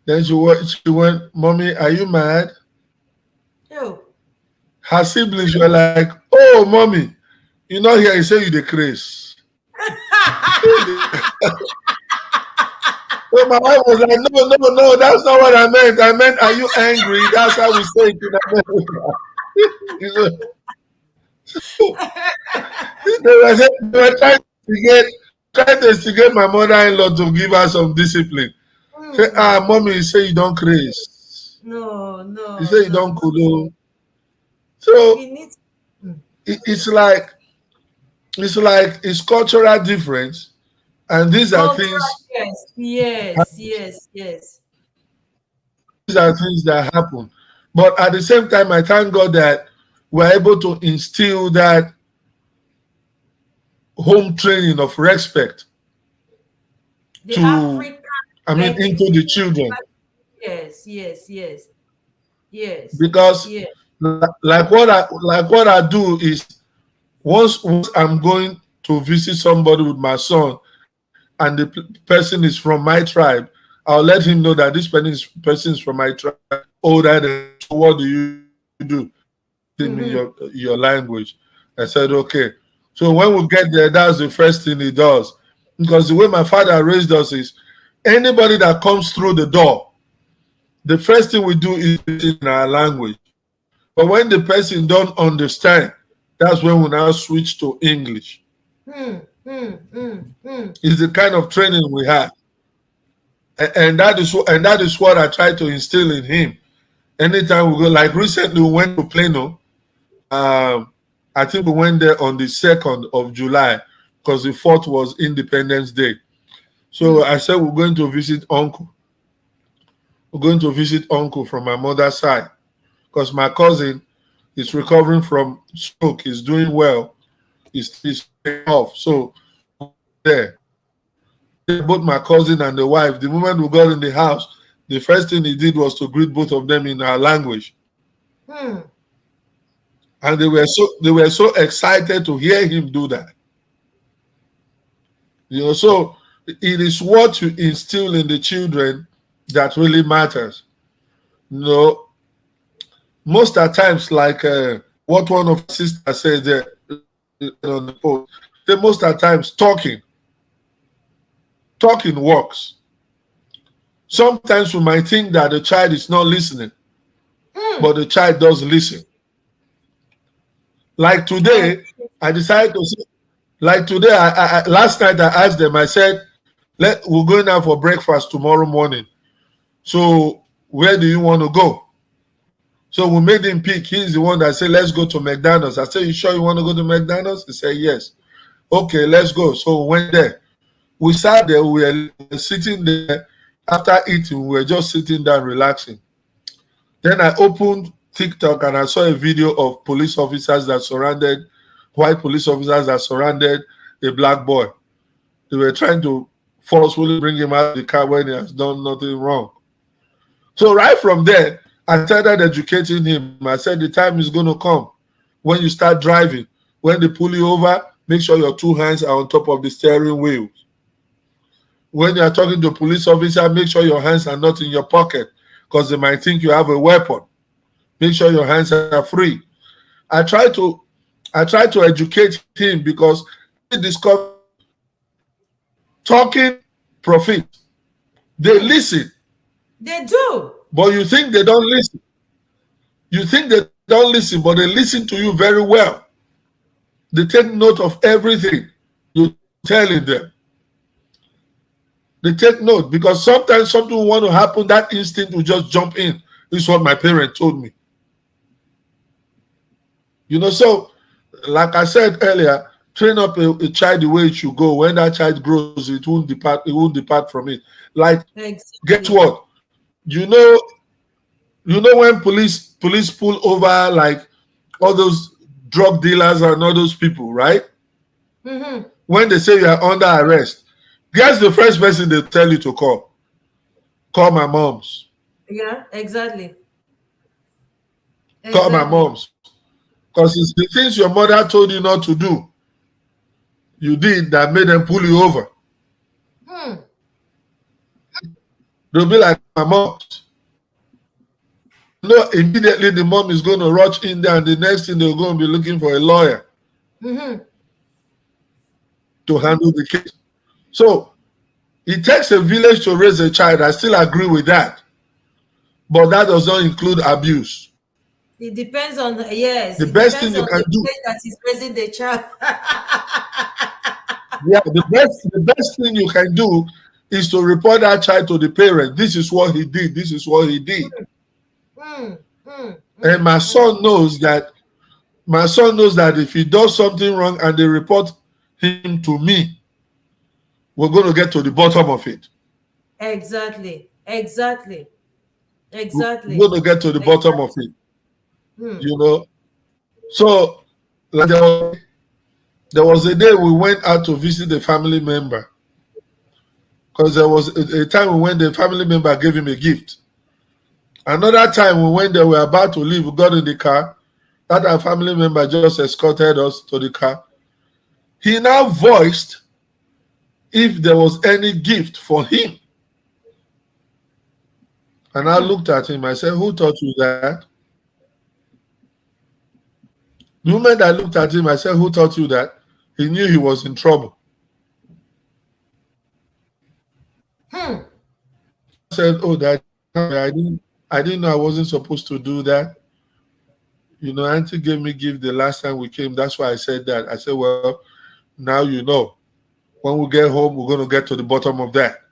Then she went, Mommy, are you mad? Oh. Her siblings were like, oh, Mommy, you know here, you say you the craze. So my wife was like, no, no, no, that's not what I meant. I meant, are you angry? That's how we say it in America. You know, they were trying to instigate my mother-in-law to give her some discipline. Say, Mm. mommy, you say you don't craze. No, You no, say you no, don't no. cool. So We need. Mm. it's like it's cultural difference, and Cultural, yes, yes, yes, yes. these are things that happen. But at the same time, I thank God that we're able to instill that home training of respect The to, African I mean, into etiquette. the children. Yes, yes, yes, yes, Because yes. like what I do is once I'm going to visit somebody with my son and the person is from my tribe, I'll let him know that this person is from my tribe, older than me. So what do you do? Tell him in Mm-hmm. your language. I said, okay. So when we get there, that's the first thing he does. Because the way my father raised us is anybody that comes through the door, the first thing we do is in our language. But when the person don't understand, that's when we now switch to English. Mm, mm, mm, mm. It's the kind of training we have. And that is what I try to instill in him. Anytime we go, like recently we went to Plano. I think we went there on the 2nd of July because the 4th was Independence Day. So I said we're going to visit uncle. We're going to visit uncle from my mother's side because my cousin is recovering from stroke. He's doing well. He's off. So there, both my cousin and the wife. The moment we got in the house, the first thing he did was to greet both of them in our language. And they were so excited to hear him do that. So it is what you instill in the children that really matters. Most of the times, like what one of the sisters said there on the post, most of the times talking works. Sometimes we might think that the child is not listening, but the child does listen. Like today, I decided to say, like today, last night I asked them, I said, we're going out for breakfast tomorrow morning. So where do you want to go? So we made him pick. He's the one that said, let's go to McDonald's. I said, you sure you want to go to McDonald's? He said, yes. Okay, let's go. So we went there. We sat there. We were sitting there. After eating, we were just sitting down, relaxing. Then I opened TikTok and I saw a video of police officers that surrounded, white police officers that surrounded a black boy. They were trying to forcefully bring him out of the car when he has done nothing wrong. So right from there, I started educating him. I said, the time is going to come when you start driving. When they pull you over, make sure your 2 hands are on top of the steering wheel. When you are talking to a police officer, make sure your hands are not in your pocket because they might think you have a weapon. Make sure your hands are free. I try to educate him because he discovered talking profit. They listen. They do. But you think they don't listen. You think they don't listen, but they listen to you very well. They take note of everything you're telling them. They take note because sometimes something will want to happen, that instinct will just jump in. This is what my parent told me. So like I said earlier, train up a child the way it should go. When that child grows, it won't depart from it. Like, guess what? You know when police pull over like all those drug dealers and all those people, right? When they say you are under arrest, guess the first person they tell you to call? Call my mom's. Yeah, exactly. Call my mom's. Because it's the things your mother told you not to do, you did that made them pull you over. They'll be like, my mom. Immediately the mom is going to rush in there, and the next thing they're going to be looking for a lawyer to handle the case. So it takes a village to raise a child. I still agree with that. But that does not include abuse. It depends on the best thing you can do that is raising the child. Yeah, the best thing you can do is to report that child to the parent. This is what he did. This is what he did. And my son knows that. My son knows that if he does something wrong and they report him to me, we're going to get to the bottom of it. Exactly. We're going to get to the bottom of it. So like there was a day we went out to visit a family member, because there was a time we went, the family member gave him a gift. Another time we went there, we were about to leave, we got in the car, that our family member just escorted us to the car. He now voiced if there was any gift for him. And I looked at him, I said, who taught you that? The moment I looked at him, I said, who taught you that? He knew he was in trouble. I said, oh, that I didn't know I wasn't supposed to do that. Auntie gave me gift the last time we came. That's why I said that. I said, well, now you know. When we get home, we're going to get to the bottom of that.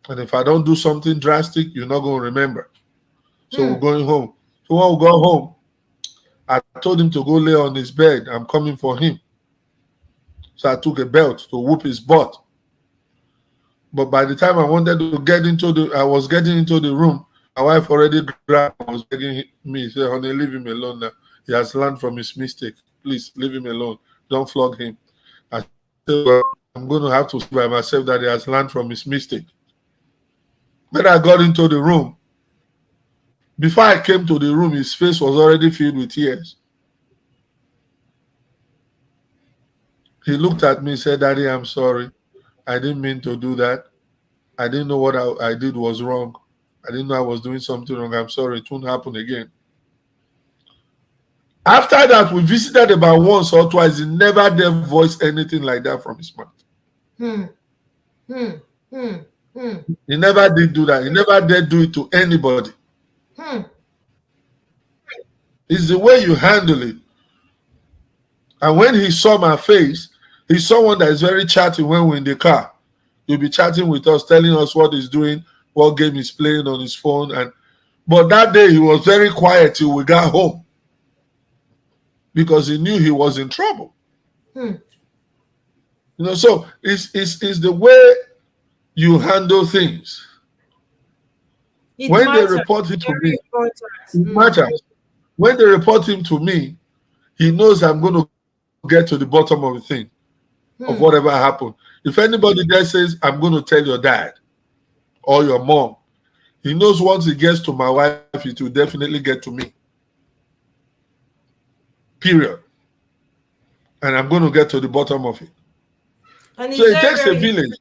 And if I don't do something drastic, you're not going to remember. So we're going home. So when we got home, I told him to go lay on his bed. I'm coming for him. So I took a belt to whoop his butt. But by the time I wanted to I was getting into the room, my wife already grabbed and was begging me, said, honey, leave him alone now. He has learned from his mistake. Please leave him alone. Don't flog him. I said, well, I'm going to have to see by myself that he has learned from his mistake. When I got into the room, before I came to the room, his face was already filled with tears. He looked at me and said, Daddy, I'm sorry. I didn't mean to do that. I didn't know what I did was wrong. I didn't know I was doing something wrong. I'm sorry. It won't happen again. After that, we visited about once or twice. He never dare voice anything like that from his mouth. He never did do that. He never did do it to anybody. It's the way you handle it. And when he saw my face, he's someone that is very chatty when we're in the car. He'll be chatting with us, telling us what he's doing, what game he's playing on his phone. But that day he was very quiet till we got home because he knew he was in trouble. So it's the way you handle things. When they report it to me, it matters. When they report him to me, he knows I'm going to get to the bottom of the thing, of whatever happened. If anybody there says, I'm going to tell your dad or your mom, he knows once he gets to my wife, it will definitely get to me. Period. And I'm going to get to the bottom of it. And so it takes a village.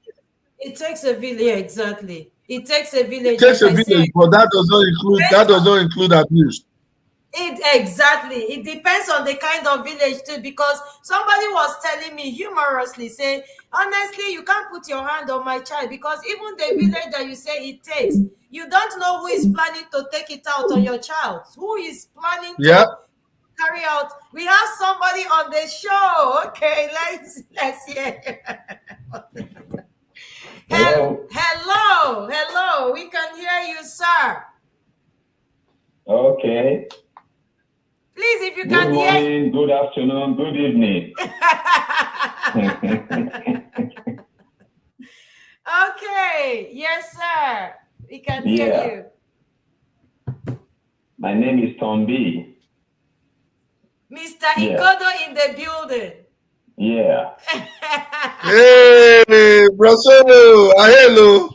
It takes a village, exactly. It takes a village. It takes a village, but that does not include abuse. Exactly. It depends on the kind of village too, because somebody was telling me humorously, say, honestly, you can't put your hand on my child because even the village that you say it takes, you don't know who is planning to take it out on your child. Who is planning to carry out? We have somebody on the show. Okay, let's hear. Hello. We can hear you, sir. Okay. Please, if you can hear. Good morning, good afternoon, good evening. Okay. Yes, sir. We can hear you. My name is Tom B. Mr. Ikodo in the building. Yeah. Hey, Brasolo, hello.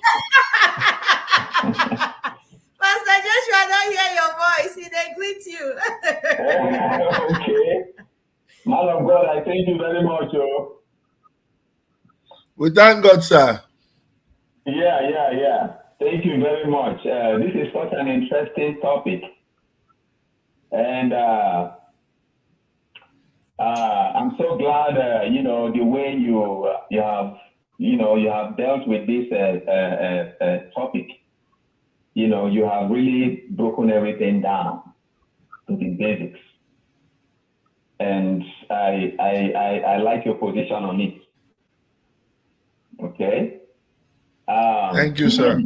Pastor Joshua, I don't hear your voice. They greet you. Okay. Man of God, I thank you very much. We thank God, sir. Yeah. Thank you very much. This is such an interesting topic. And I'm so glad, the way you have dealt with this topic. You have really broken everything down to the basics. And I like your position on it. Okay. Thank you, sir.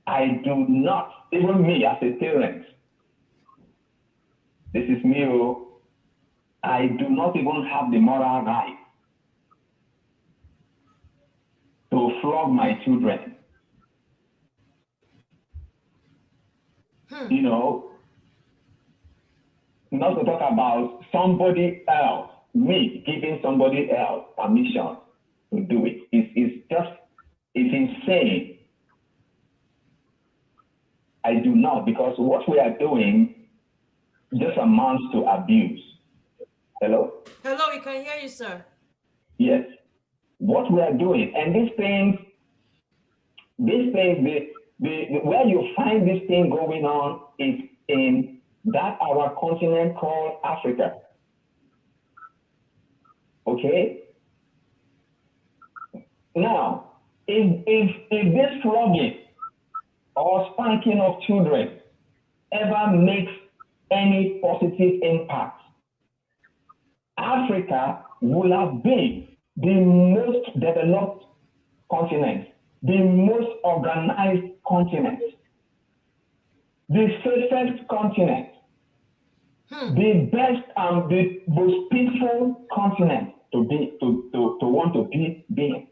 I do not, even me as a parent, this is me, I do not even have the moral right to flog my children. Not to talk about somebody else, me giving somebody else permission to do it. It's insane. I do not, because what we are doing just amounts to abuse. Hello? Hello, we can hear you, sir. Yes. What we are doing, and these things, where you find this thing going on is in that our continent called Africa. Okay? Now, if this flogging or spanking of children ever makes any positive impact, Africa will have been the most developed continent the most organized continent, the safest continent, the best and the most peaceful continent to want to be in.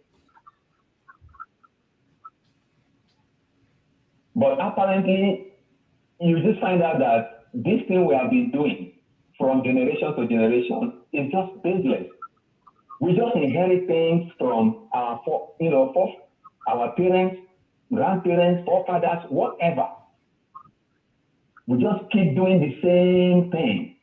But apparently, you just find out that this thing we have been doing from generation to generation is just baseless. We just inherit things from our parents, grandparents, forefathers, whatever. We just keep doing the same thing.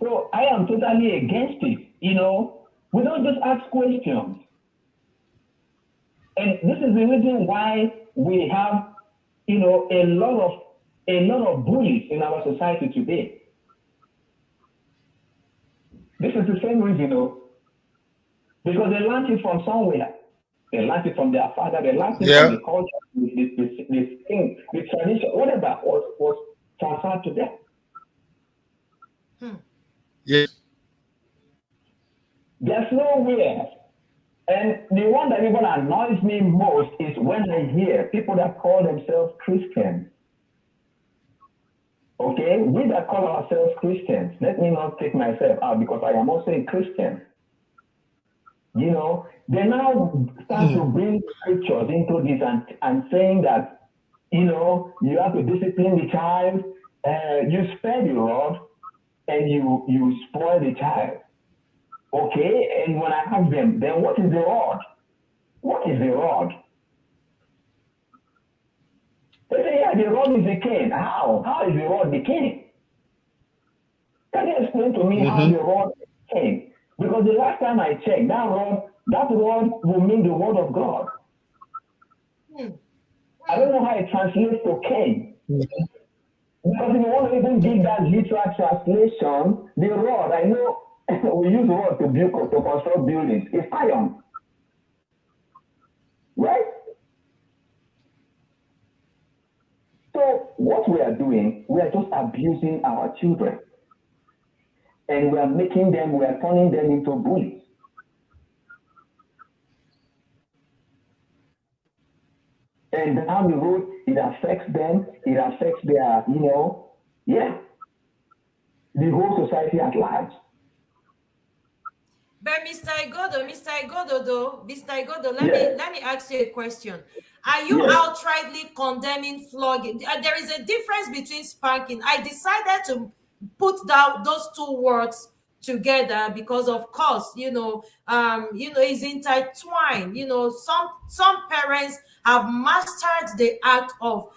So I am totally against it. We don't just ask questions. And this is the reason why we have, a lot of bullies in our society today. This is the same reason, because they learned it from somewhere. They learned it from their father. They learned it from the culture, the tradition, whatever was transferred to them. Yes. There's nowhere. And the one that even annoys me most is when I hear people that call themselves Christians. Okay, we that call ourselves Christians, let me not take myself out because I am also a Christian. They now start to bring scriptures into this and saying that, you have to discipline the child, you spare the rod, and you spoil the child. Okay, and when I ask them, then what is the rod? What is the rod? They say, yeah, the rod is the cane. How? How is the rod the cane? Can you explain to me how the rod is the cane? Because the last time I checked, that rod will mean the word of God. I don't know how it translates to cane. Because if you want to even give that literal translation, the rod, I know we use the rod to construct buildings. It's iron. Right? So what we are doing, we are just abusing our children. And we are turning them into bullies. And down the road, it affects them, it affects their, the whole society at large. But Mr. Igodo, let me ask you a question. Are you outrightly condemning flogging? There is a difference between spanking. I decided to put down those two words together because, of course, it's intertwined. Some parents have mastered the art of,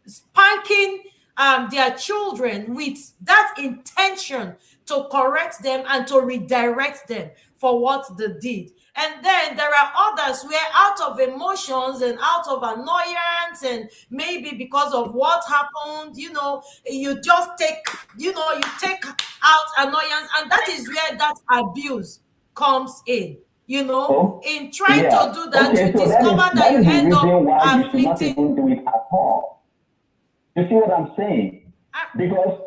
spanking their children with that intention to correct them and to redirect them for what they did. And then there are others where out of emotions and out of annoyance and maybe because of what happened, you just take out annoyance, and that is where that abuse comes in. In trying to do that, you discover that you end up afflicting. Do it at all. You see what I'm saying? Because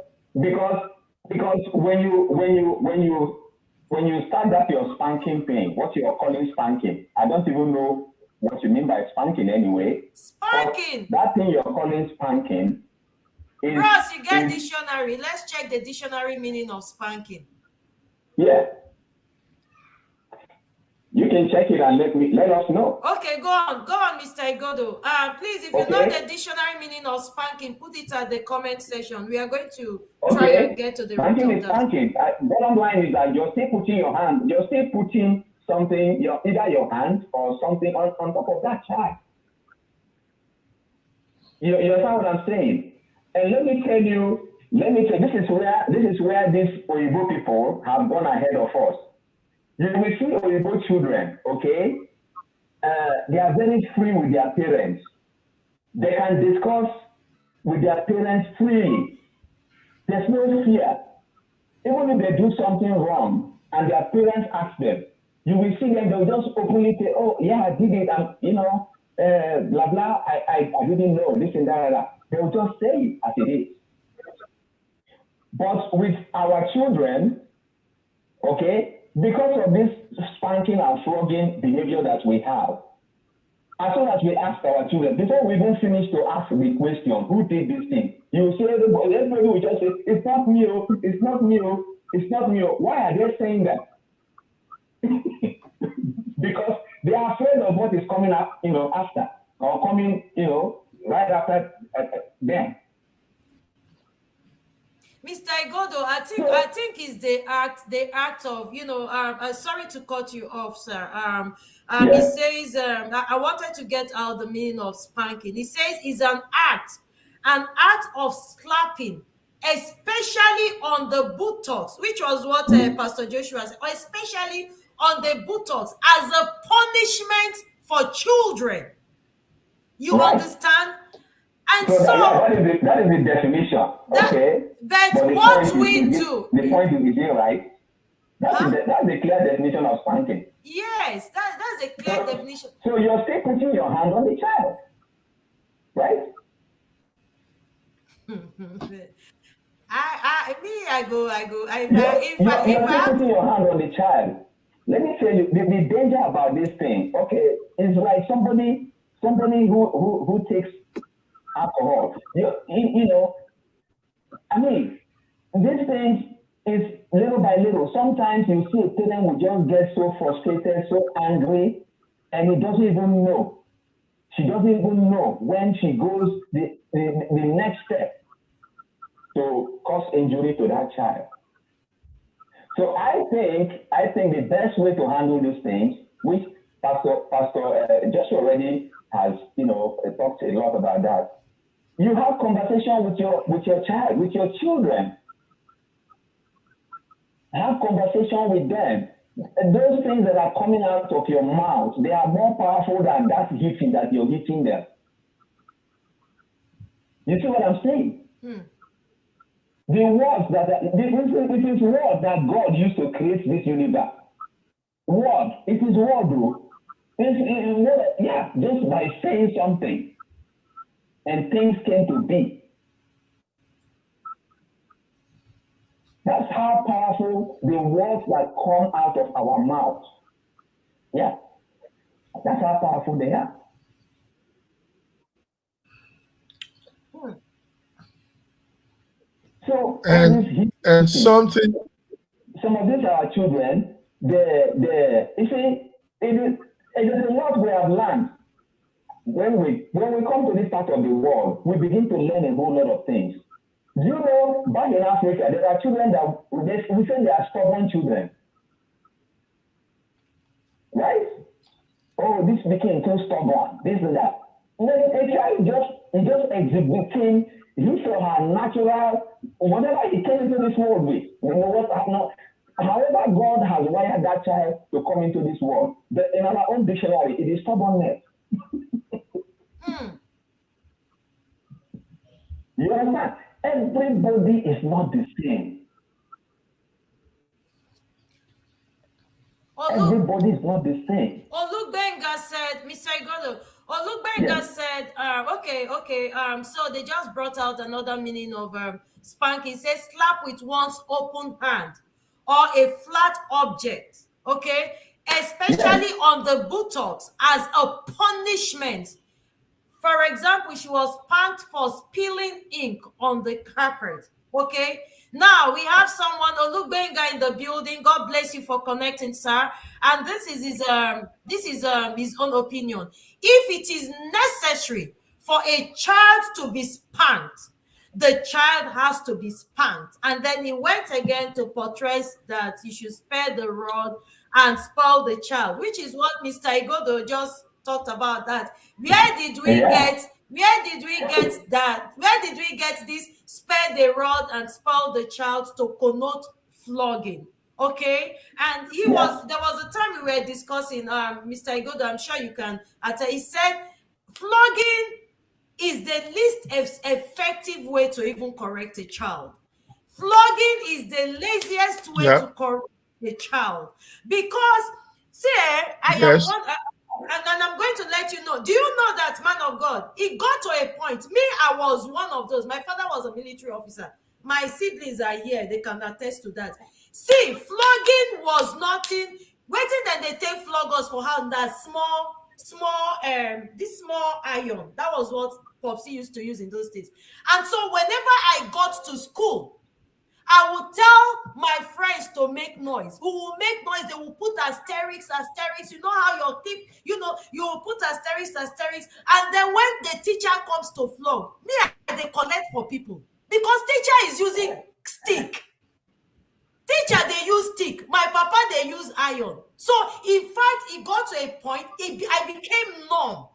when you start that your spanking thing, what you are calling spanking, I don't even know what you mean by spanking anyway. Spanking. That thing you're calling spanking is. Bros, you get dictionary. Let's check the dictionary meaning of spanking. Yeah. You can check it and let us know. Okay, go on, Mr. Igodo. Please, if you know the dictionary meaning of spanking, put it at the comment section. We are going to try and get to the root of that. Spanking. Bottom line is that you're still putting your hand, you're still putting something, either your hand or something on top of that child. You understand what I'm saying? And let me tell you, this is where these Oyibo people have gone ahead of us. You will see Oyibo children, okay? They are very free with their parents. They can discuss with their parents freely. There's no fear. Even if they do something wrong and their parents ask them, you will see them, they'll just openly say, oh, yeah, I did it, and, blah, blah, I didn't know, this and that. They'll just say it as it is. But with our children, okay, because of this spanking and flogging behavior that we have, as soon as we ask our children, before we even finish to ask the question, who did this thing? You say, everybody will just say, it's not me, it's not me, it's not me. Why are they saying that? Because they are afraid of what is coming up, after, or coming, right after them. Mr. Igodo, I think it's the act of, sorry to cut you off, sir. He says, I wanted to get out the meaning of spanking. He says it's an act of slapping, especially on the buttocks, which was what Pastor Joshua said, especially on the buttocks as a punishment for children. You understand? And so that is the definition. Okay. But what we do. The point is here, right? That's the clear definition of spanking. Yes, that's a clear definition. So you're still putting your hand on the child, right? You're putting your hand on the child. Let me tell you the danger about this thing. Okay, it's like somebody who takes alcohol. I mean, these things is little by little. Sometimes you see a parent will just get so frustrated, so angry, and he doesn't even know. She doesn't even know when she goes the next step to cause injury to that child. So I think the best way to handle these things, which Pastor Joshua already has, talked a lot about that. You have conversation with your child, with your children. Have conversation with them. Those things that are coming out of your mouth, they are more powerful than that hitting that you're hitting them. You see what I'm saying? The words it is word that God used to create this universe. Word. It is word, though. Just by saying something. And things came to be. That's how powerful the words that come out of our mouth. Yeah. That's how powerful they are. So and something. Some of these are our children. You see, it is a lot we have learned. When we come to this part of the world, we begin to learn a whole lot of things. Do you know, back in Africa, there are children that we say they are stubborn children. Right? Oh, this became too stubborn, this and that. A child just exhibiting his or her natural, whatever he came into this world with. However God has wired that child to come into this world, but in our own dictionary, it is stubbornness. You understand? Everybody is not the same. Everybody is not the same. Olugbenga said, Mr. Igodo, Olugbenga said, okay. So they just brought out another meaning of spanking. It says slap with one's open hand or a flat object, okay? Especially on the buttocks as a punishment. For example, she was spanked for spilling ink on the carpet. Okay. Now we have someone, Olugbenga, in the building. God bless you for connecting, sir. And this is his own opinion. If it is necessary for a child to be spanked, the child has to be spanked. And then he went again to portray that you should spare the rod and spoil the child, which is what Mr. Igodo just talked about. That where did we get that? Where did we get this spare the rod and spoil the child to connote flogging? Okay. And there was a time we were discussing, Mr. Igodo, I'm sure you can he said flogging is the least effective way to even correct a child. Flogging is the laziest way to correct a child, because and I'm going to let you know. Do you know that, man of God? It got to a point. Me, I was one of those. My father was a military officer. My siblings are here, they can attest to that. See, flogging was nothing. Waiting that they take flog us for how that this small iron. That was what Popsy used to use in those days. And so whenever I got to school, I would tell my friends to make noise. Who will make noise? They will put asterisks. You know how your tip, you will put asterisks. And then when the teacher comes to flog, me, they collect for people. Because teacher is using stick. Teacher, they use stick. My papa, they use iron. So, in fact, it got to a point, I became numb.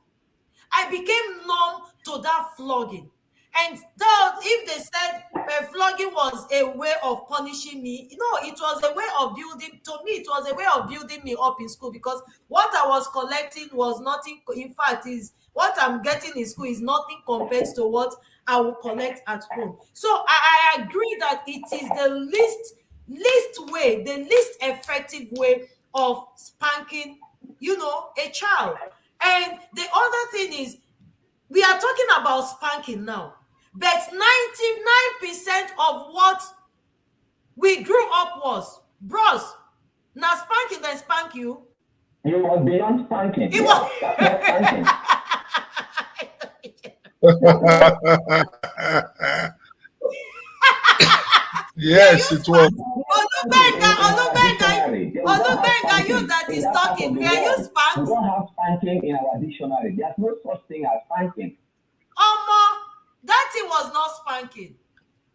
I became numb to that flogging. And if they said flogging was a way of punishing me, no, it was a way of it was a way of building me up in school, because what I was collecting was nothing. In fact, is what I'm getting in school is nothing compared to what I will collect at home. So I agree that it is the the least effective way of spanking, a child. And the other thing is, we are talking about spanking now, but 99% of what we grew up was, bros, now spanking, then spank you. You was beyond spanking. It was spanking. Yes, it was. Olubenga, you that is talking. We are you spanked? We don't have spanking in our dictionary. There's no such thing as spanking. That thing was not spanking.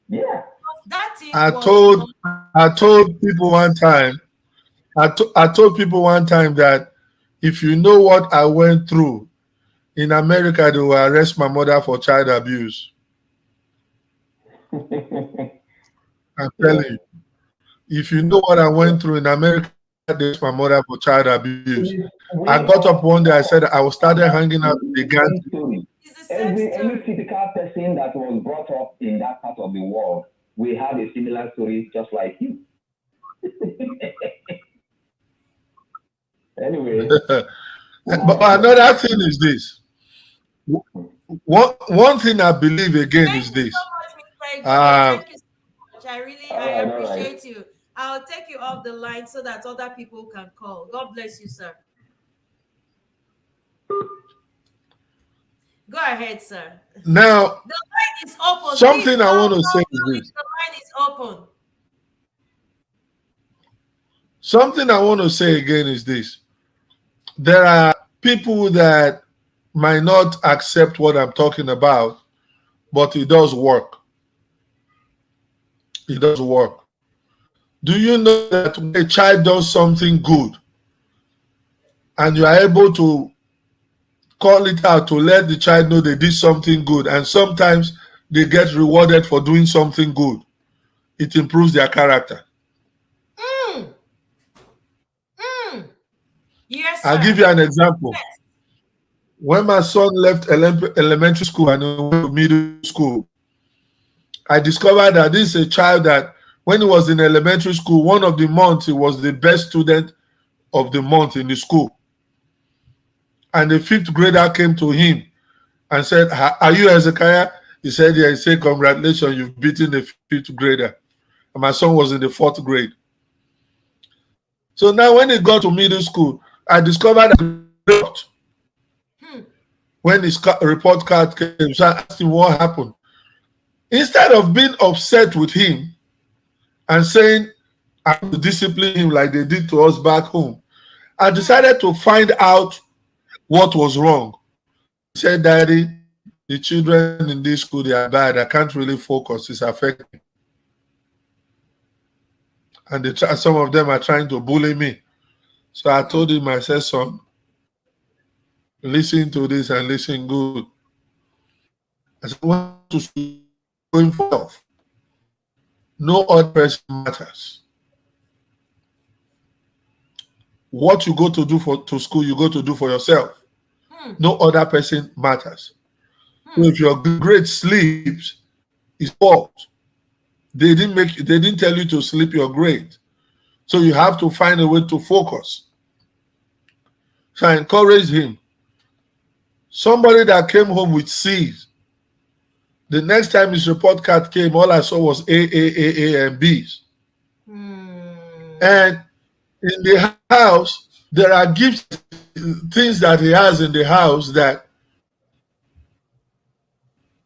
Yeah. That thing I told people one time. I told people one time that if you know what I went through in America, they will arrest my mother for child abuse. I'm telling you, if you know what I went through in America, there's my mother for child abuse. I got up one day, I said I started hanging out with the gang. Any typical person that was brought up in that part of the world, we have a similar story just like you. Anyway. But another thing is this. One thing I believe again is this. Thank you so much. I appreciate you. I'll take you off the line so that other people can call. God bless you, sir. Go ahead, sir. Now, the line is open. Something I want to say is this. The line is open. Something I want to say again is this. There are people that might not accept what I'm talking about, but it does work. It does work. Do you know that when a child does something good and you are able to call it out to let the child know they did something good, and sometimes they get rewarded for doing something good, it improves their character. Yes, sir. I'll give you an example. Yes. When my son left elementary school and went to middle school, I discovered that this is a child that when he was in elementary school, one of the months he was the best student of the month in the school. And the 5th grader came to him and said, "Are you Hezekiah?" He said, "Yeah." He said, "Congratulations, you've beaten the 5th grader." And my son was in the 4th grade. So now when he got to middle school, I discovered that when his report card came, so I asked him what happened. Instead of being upset with him and saying, "I have to discipline him like they did to us back home," I decided to find out what was wrong. He said, "Daddy, the children in this school, they are bad. I can't really focus. It's affecting. And some of them are trying to bully me." So I told him, I said, "Son, listen to this and listen good." I said, "Want to going forth. No other person matters. What you go to do to school, you go to do for yourself. No other person matters. So if your grade sleeps, it's fault. They didn't tell you to sleep your grade. So you have to find a way to focus." So I encouraged him. Somebody that came home with C's, The next time his report card came, all I saw was A, and B's. And in the house, there are gifts, things that he has in the house that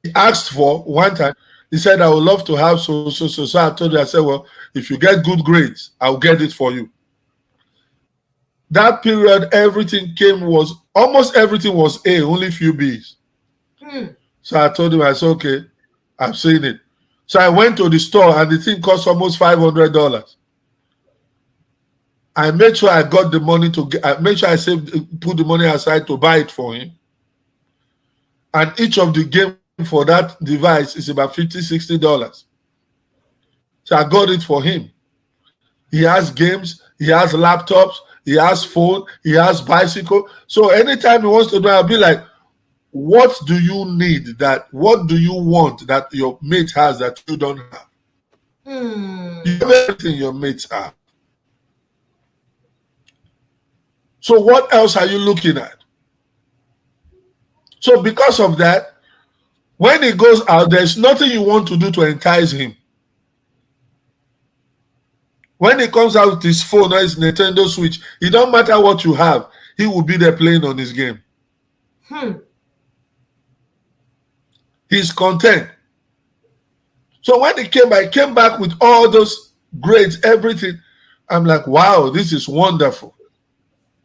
he asked for one time. He said, I would love to have so. So I told you, I said, well, if you get good grades, I'll get it for you. That period, almost everything was A, only few B's. So I told him, I said, okay, I've seen it. So I went to the store and the thing cost almost $500. I made sure I got the money I made sure I put the money aside to buy it for him. And each of the game for that device is about $50, $60. So I got it for him. He has games, he has laptops, he has phone, he has bicycle. So anytime he wants to do, I'll be like, what do you need what do you want that your mate has that you don't have? You have everything your mates have. So what else are you looking at? So because of that, when he goes out, there's nothing you want to do to entice him. When he comes out with his phone or his Nintendo Switch, it don't matter what you have, he will be there playing on his game. He's content. So when he came back with all those grades, everything. I'm like, wow, this is wonderful.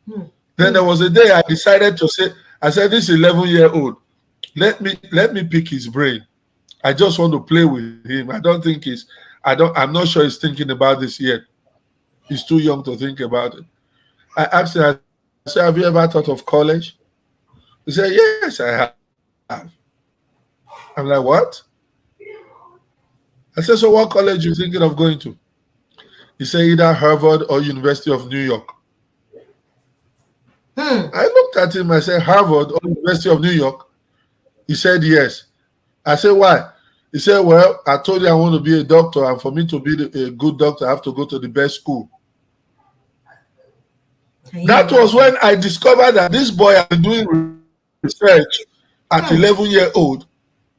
Then there was a day I decided to say, I said, this 11-year-old, let me pick his brain. I just want to play with him. I'm not sure he's thinking about this yet. He's too young to think about it. I asked him, I said, have you ever thought of college? He said, yes, I have. I'm like, what? I said, so what college are you thinking of going to? He said, either Harvard or University of New York. I looked at him, I said, Harvard or University of New York? He said, yes. I said, why? He said, well, I told you I want to be a doctor, and for me to be a good doctor, I have to go to the best school. That was when I discovered that this boy has been doing research at 11 years old,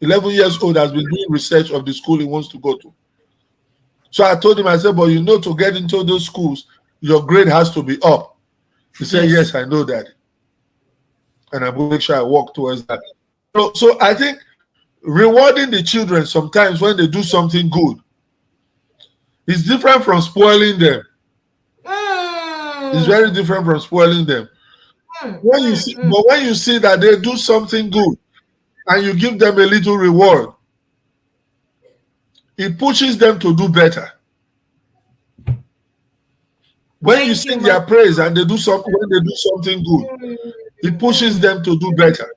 has been doing research of the school he wants to go to. So I told him, I said, but to get into those schools, your grade has to be up. He said, yes, I know that. And I'm going to make sure I work towards that. So I think rewarding the children sometimes when they do something good is different from spoiling them. It's very different from spoiling them. But when you see that they do something good and you give them a little reward, it pushes them to do better. When you sing their praise and when they do something good, it pushes them to do better.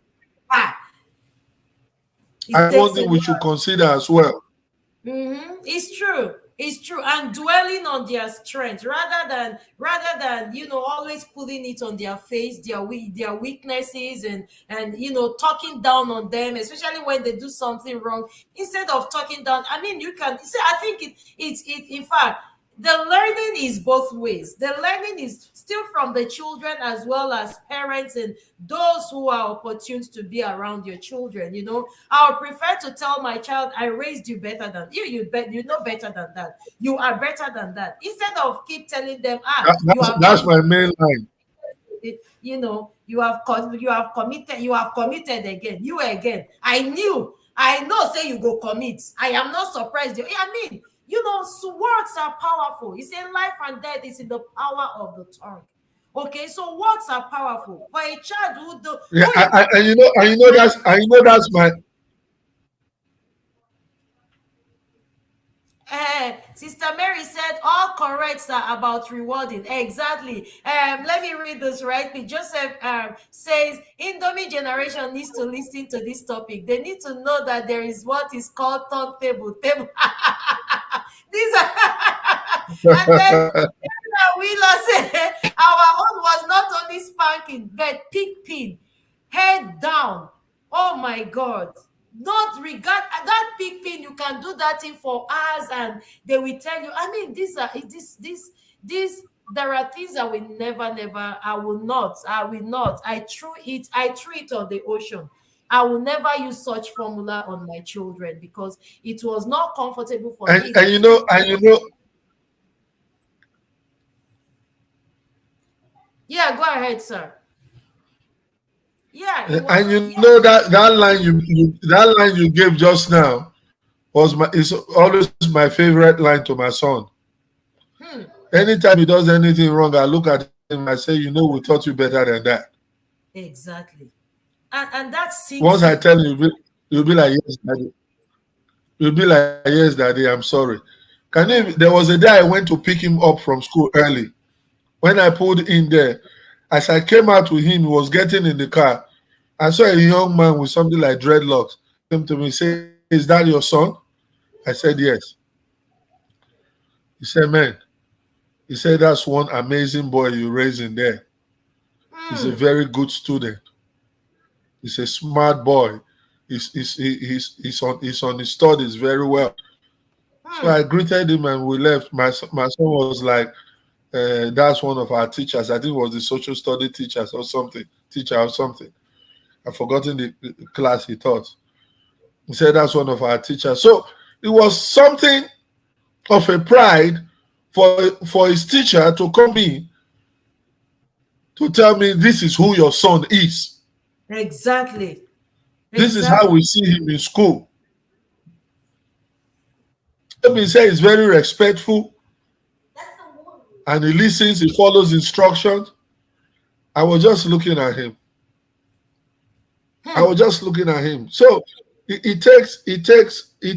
I one thing we should consider as well. It's true. It's true. And dwelling on their strength rather than always putting it on their face, their weaknesses and talking down on them, especially when they do something wrong. Instead of talking down, I mean, you can say, I think it's in fact, the learning is both ways. The learning is still from the children as well as parents and those who are opportune to be around your children. I would prefer to tell my child, I raised you better than you. You know better than that. You are better than that. Instead of keep telling them, that's my main line. You have committed again. You again. I know. Say you go commit. I am not surprised. I mean. Words are powerful. He said life and death is in the power of the tongue. Okay, so words are powerful. For a child who do that's my Sister Mary said all corrects are about rewarding. Exactly. Let me read this right. Joseph says Indomie generation needs to listen to this topic. They need to know that there is what is called turntable. These are and then Wheeler said our own was not only spanking but pin, head down. Oh my God. Not regard that pin, you can do that thing for hours and they will tell you. I mean, these there are things I will never, I will not. I threw it on the ocean. I will never use such formula on my children because it was not comfortable for And me. and you know, Yeah, go ahead, sir. Yeah, it was. and you know that line that line you gave just now is always my favorite line to my son. Hmm, Anytime he does anything wrong, I look at him, I say, you know, we taught you better than that. exactly. And that Once sinks I in. tell you, you'll be like, yes, daddy. You'll be like, yes, daddy, I'm sorry. There was a day I went to pick him up from school early. When I pulled in there, as I came out with him, he was getting in the car. I saw a young man with something like dreadlocks came to me, say, is that your son? I said, yes. He said, man, he said, that's one amazing boy you raised in there. He's a Hmm, very good student. He's a smart boy. He's on his studies very well. So hmm. I greeted him and we left. My son was like, that's one of our teachers. I think it was the social study teachers or something, teacher or something. I've forgotten the class he taught. He said that's one of our teachers. So it was something of a pride for his teacher to come in to tell me this is who your son is. Exactly. This is how Exactly. we see him in school. Let me say he's very respectful and he listens, he follows instructions. I was just looking at him. I Hmm. was just looking at him. So it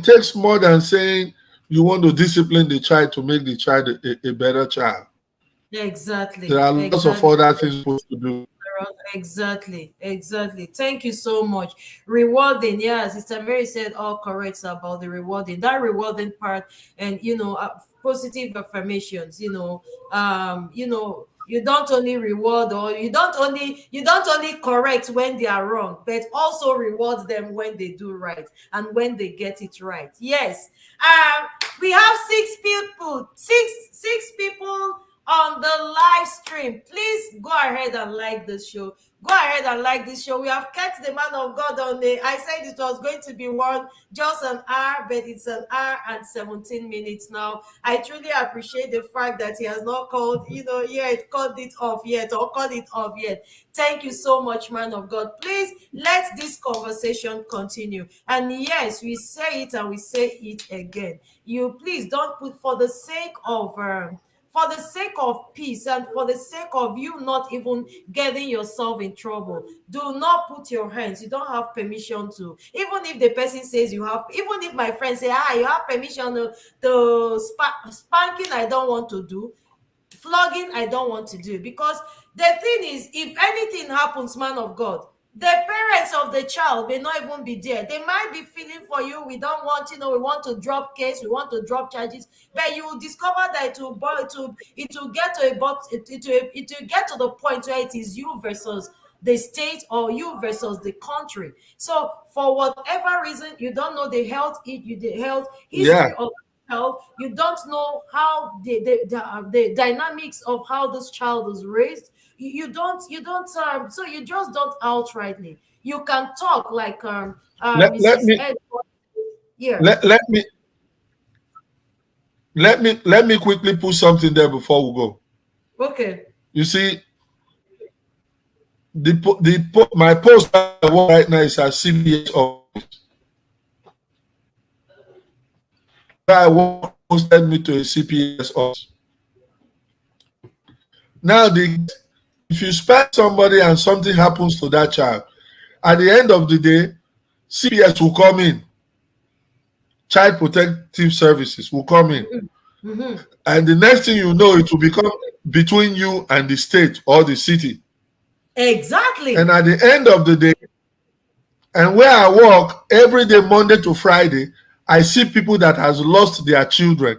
takes more than saying you want to discipline the child to make the child a better child. There Exactly. are lots of Exactly. other things supposed to do. Exactly, exactly. Thank you so much. Rewarding, yeah, Sister Mary said all correct about the rewarding. That rewarding part, and positive affirmations. You don't only reward or you don't only correct when they are wrong, but also reward them when they do right and when they get it right. Yes. Um, we have six people on the live stream. Please go ahead and like this show. Go ahead and like this show. We have kept the man of God on the. I said it was going to be just an hour, but it's an hour and 17 minutes now. I truly appreciate the fact that he has not called it off yet or called it off yet. Thank you so much, man of God. Please let this conversation continue. And yes, we say it and we say it again. You please don't put for the sake of peace and for the sake of you not even getting yourself in trouble, do not put your hands. You don't have permission to. Even if the person says you have, even if my friend say, you have permission to spanking, I don't want to do. Flogging, I don't want to do. Because the thing is, if anything happens, man of God, the parents of the child may not even be there. They might be feeling for you. We don't want, we want to drop case, we want to drop charges, but you will discover that it will get to a but it will get to the point where it is you versus the state or you versus the country. So for whatever reason, you don't know the health Yeah. history of health. You don't know how the dynamics of how this child is raised. You don't so you just don't outrightly. You can talk like Let, let Mrs. me Ed. Yeah. let, let me let me quickly put something there before we go. Okay. You see, my post right now is at CBS office. Where I work posted me to a CPS office. Now, if you spend somebody and something happens to that child, at the end of the day, CPS will come in. Child Protective Services will come in. Mm-hmm. And the next thing you know, it will become between you and the state or the city. And Exactly. at the end of the day, and where I work every day, Monday to Friday, I see people that has lost their children.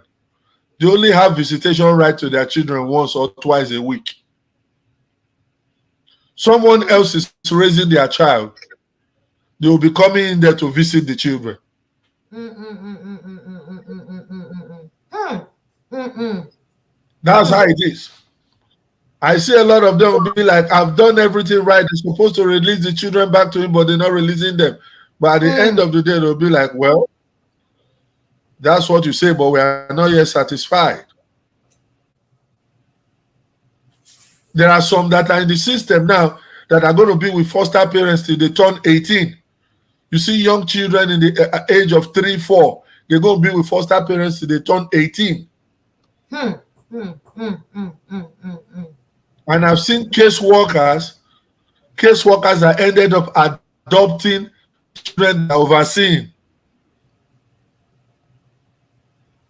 They only have visitation right to their children once or twice a week. Someone else is raising their child. They will be coming in there to visit the children. Mm-mm-mm-mm-mm-mm-mm-mm-mm-mm. That's how it is. I see a lot of them will be like, I've done everything right. They're supposed to release the children back to him, but they're not releasing them. But at the end of the day, they'll be like, well, that's what you say, but we are not yet satisfied. There are some that are in the system now that are going to be with foster parents till they turn 18. You see young children in the age of 3, 4, they're going to be with foster parents till they turn 18. And I've seen caseworkers that ended up adopting children that are overseen.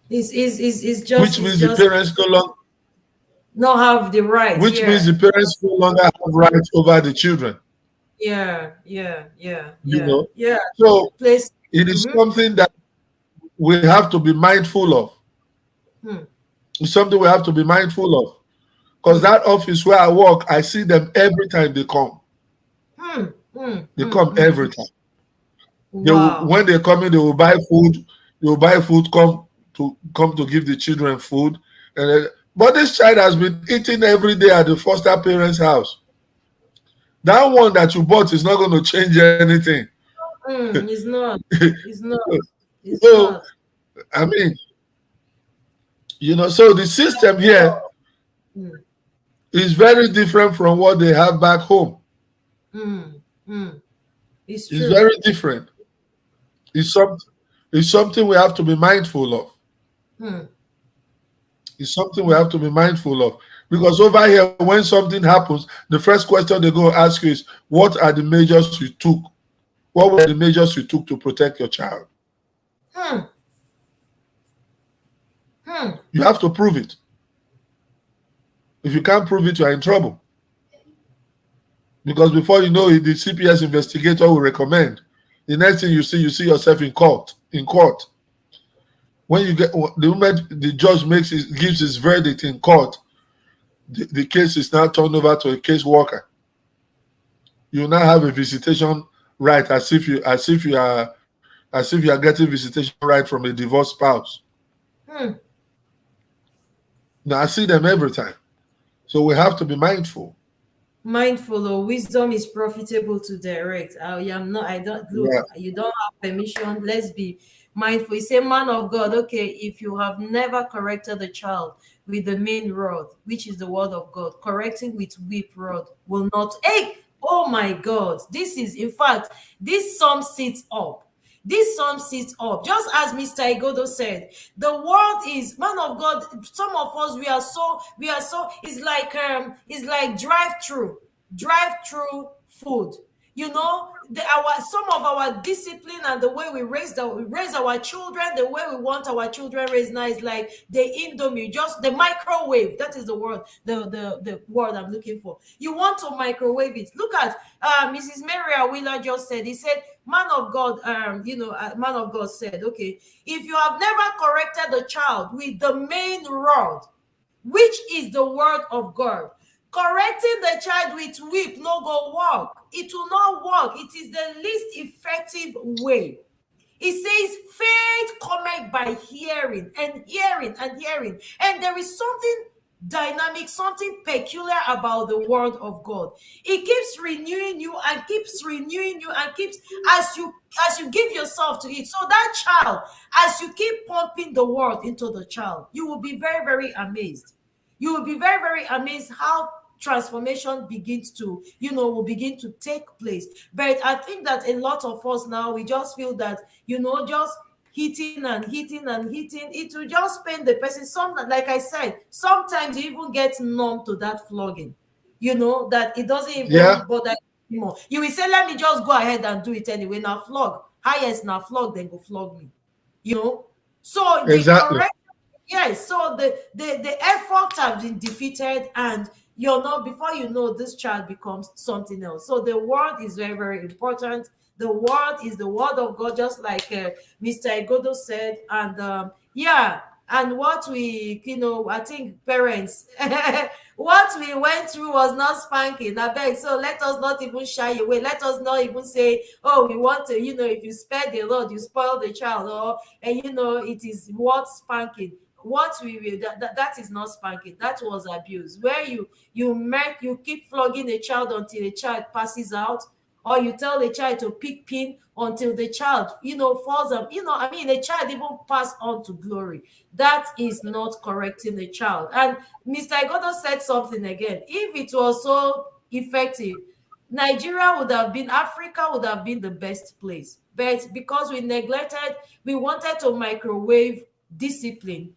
It's just, which means the parents no longer not have the right. Which means the parents no longer have rights over the children. Yeah. You know? Yeah. So it is something that we have to be mindful of. It's something we have to be mindful of. Because that office where I work, I see them every time they come. They come every time. Wow. When they come in, they will buy food. They will buy food, come to give the children food. But this child has been eating every day at the foster parents' house. That one that you bought is not going to change anything. It's not. It's not. It's so, not. I mean, so the system here is very different from what they have back home. It's true. It's very different. It's something we have to be mindful of. It's something we have to be mindful of. Because over here, when something happens, the first question they go ask you is, what are the measures you took? What were the measures you took to protect your child? You have to prove it. If you can't prove it, you are in trouble. Because before you know it, the CPS investigator will recommend. The next thing you see yourself in court. When you get the moment the judge gives his verdict in court, the case is now turned over to a case worker. You now have a visitation right as if you are getting visitation right from a divorced spouse. Now I see them every time. So we have to be mindful. Wisdom is profitable to direct. You don't have permission. Let's be mindful. You say, man of God, okay, if you have never corrected the child with the main rod, which is the word of God, correcting with whip rod will not. Hey, oh my God, this is, in fact, this sum sits up. This sum sits up. Just as Mr. Igodo said, the world is, man of God, some of us, we are so, it's like drive-through food. Some of our discipline and the way we raise our children, the way we want our children raised now is like the Indomie, just the microwave. That is the word, the word I'm looking for. You want to microwave it. Look at Mrs. Maria Wheeler just said. He said, man of God, man of God said, okay, if you have never corrected the child with the main rod, which is the word of God, correcting the child with whip no go work. It will not work. It is the least effective way. It says faith cometh by hearing and hearing and hearing. And there is something dynamic, something peculiar about the word of God. It keeps renewing you and keeps renewing you and keeps, as you give yourself to it. So that child, as you keep pumping the word into the child, you will be very, very amazed. You will be very, very amazed how transformation will begin to take place. But I think that a lot of us now, we just feel that, just hitting and hitting and hitting, it will just pain the person. Like I said, sometimes you even get numb to that flogging, that it doesn't even bother anymore. You will say, let me just go ahead and do it anyway. Now flog. Highest now flog, then go flog me. So exactly. Yes, so the effort has been defeated, and before you know, this child becomes something else. So the word is very, very important. The word is the word of God, just like Mr. Igodo said. And and what we, I think parents, what we went through was not spanking. I beg. So let us not even shy away. Let us not even say, oh, we want to, if you spare the Lord, you spoil the child, and it is worth spanking. what we will that is not spanking. That was abuse. Where you keep flogging a child until a child passes out, or you tell a child to pick pin until the child, falls up. I mean, a child even pass on to glory. That is not correcting the child. And Mr. Igodo said something again. If it was so effective, Nigeria would have been, Africa would have been the best place. But because we wanted to microwave discipline,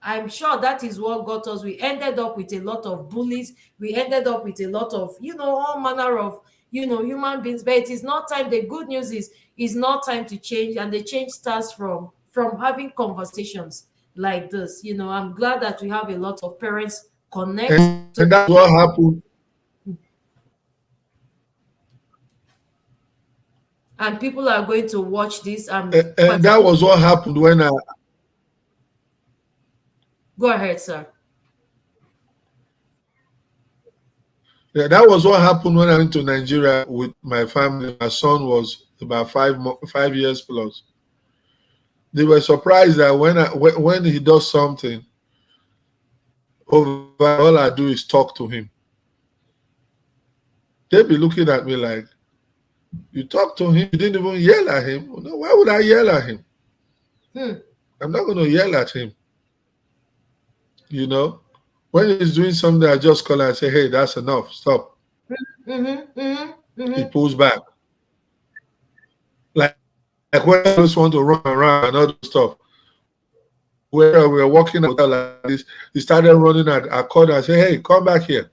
I'm sure that is what got us. We ended up with a lot of bullies. We ended up with a lot of, all manner of, human beings. But it is not time. The good news is, it's not time to change. And the change starts from having conversations like this. I'm glad that we have a lot of parents connect to, And that's what happened. and people are going to watch this. And that was what happened when I. Go ahead, sir. Yeah, that was what happened when I went to Nigeria with my family. My son was about 5 years plus. They were surprised that when he does something, all I do is talk to him. They'd be looking at me like, "You talk to him? You didn't even yell at him? No, why would I yell at him? I'm not going to yell at him. When he's doing something, I just call and say, 'Hey, that's enough. Stop.'" He pulls back. Like when I just want to run around and all that stuff. Where we were walking out like this, he started running at our corner. I said, "Hey, come back here."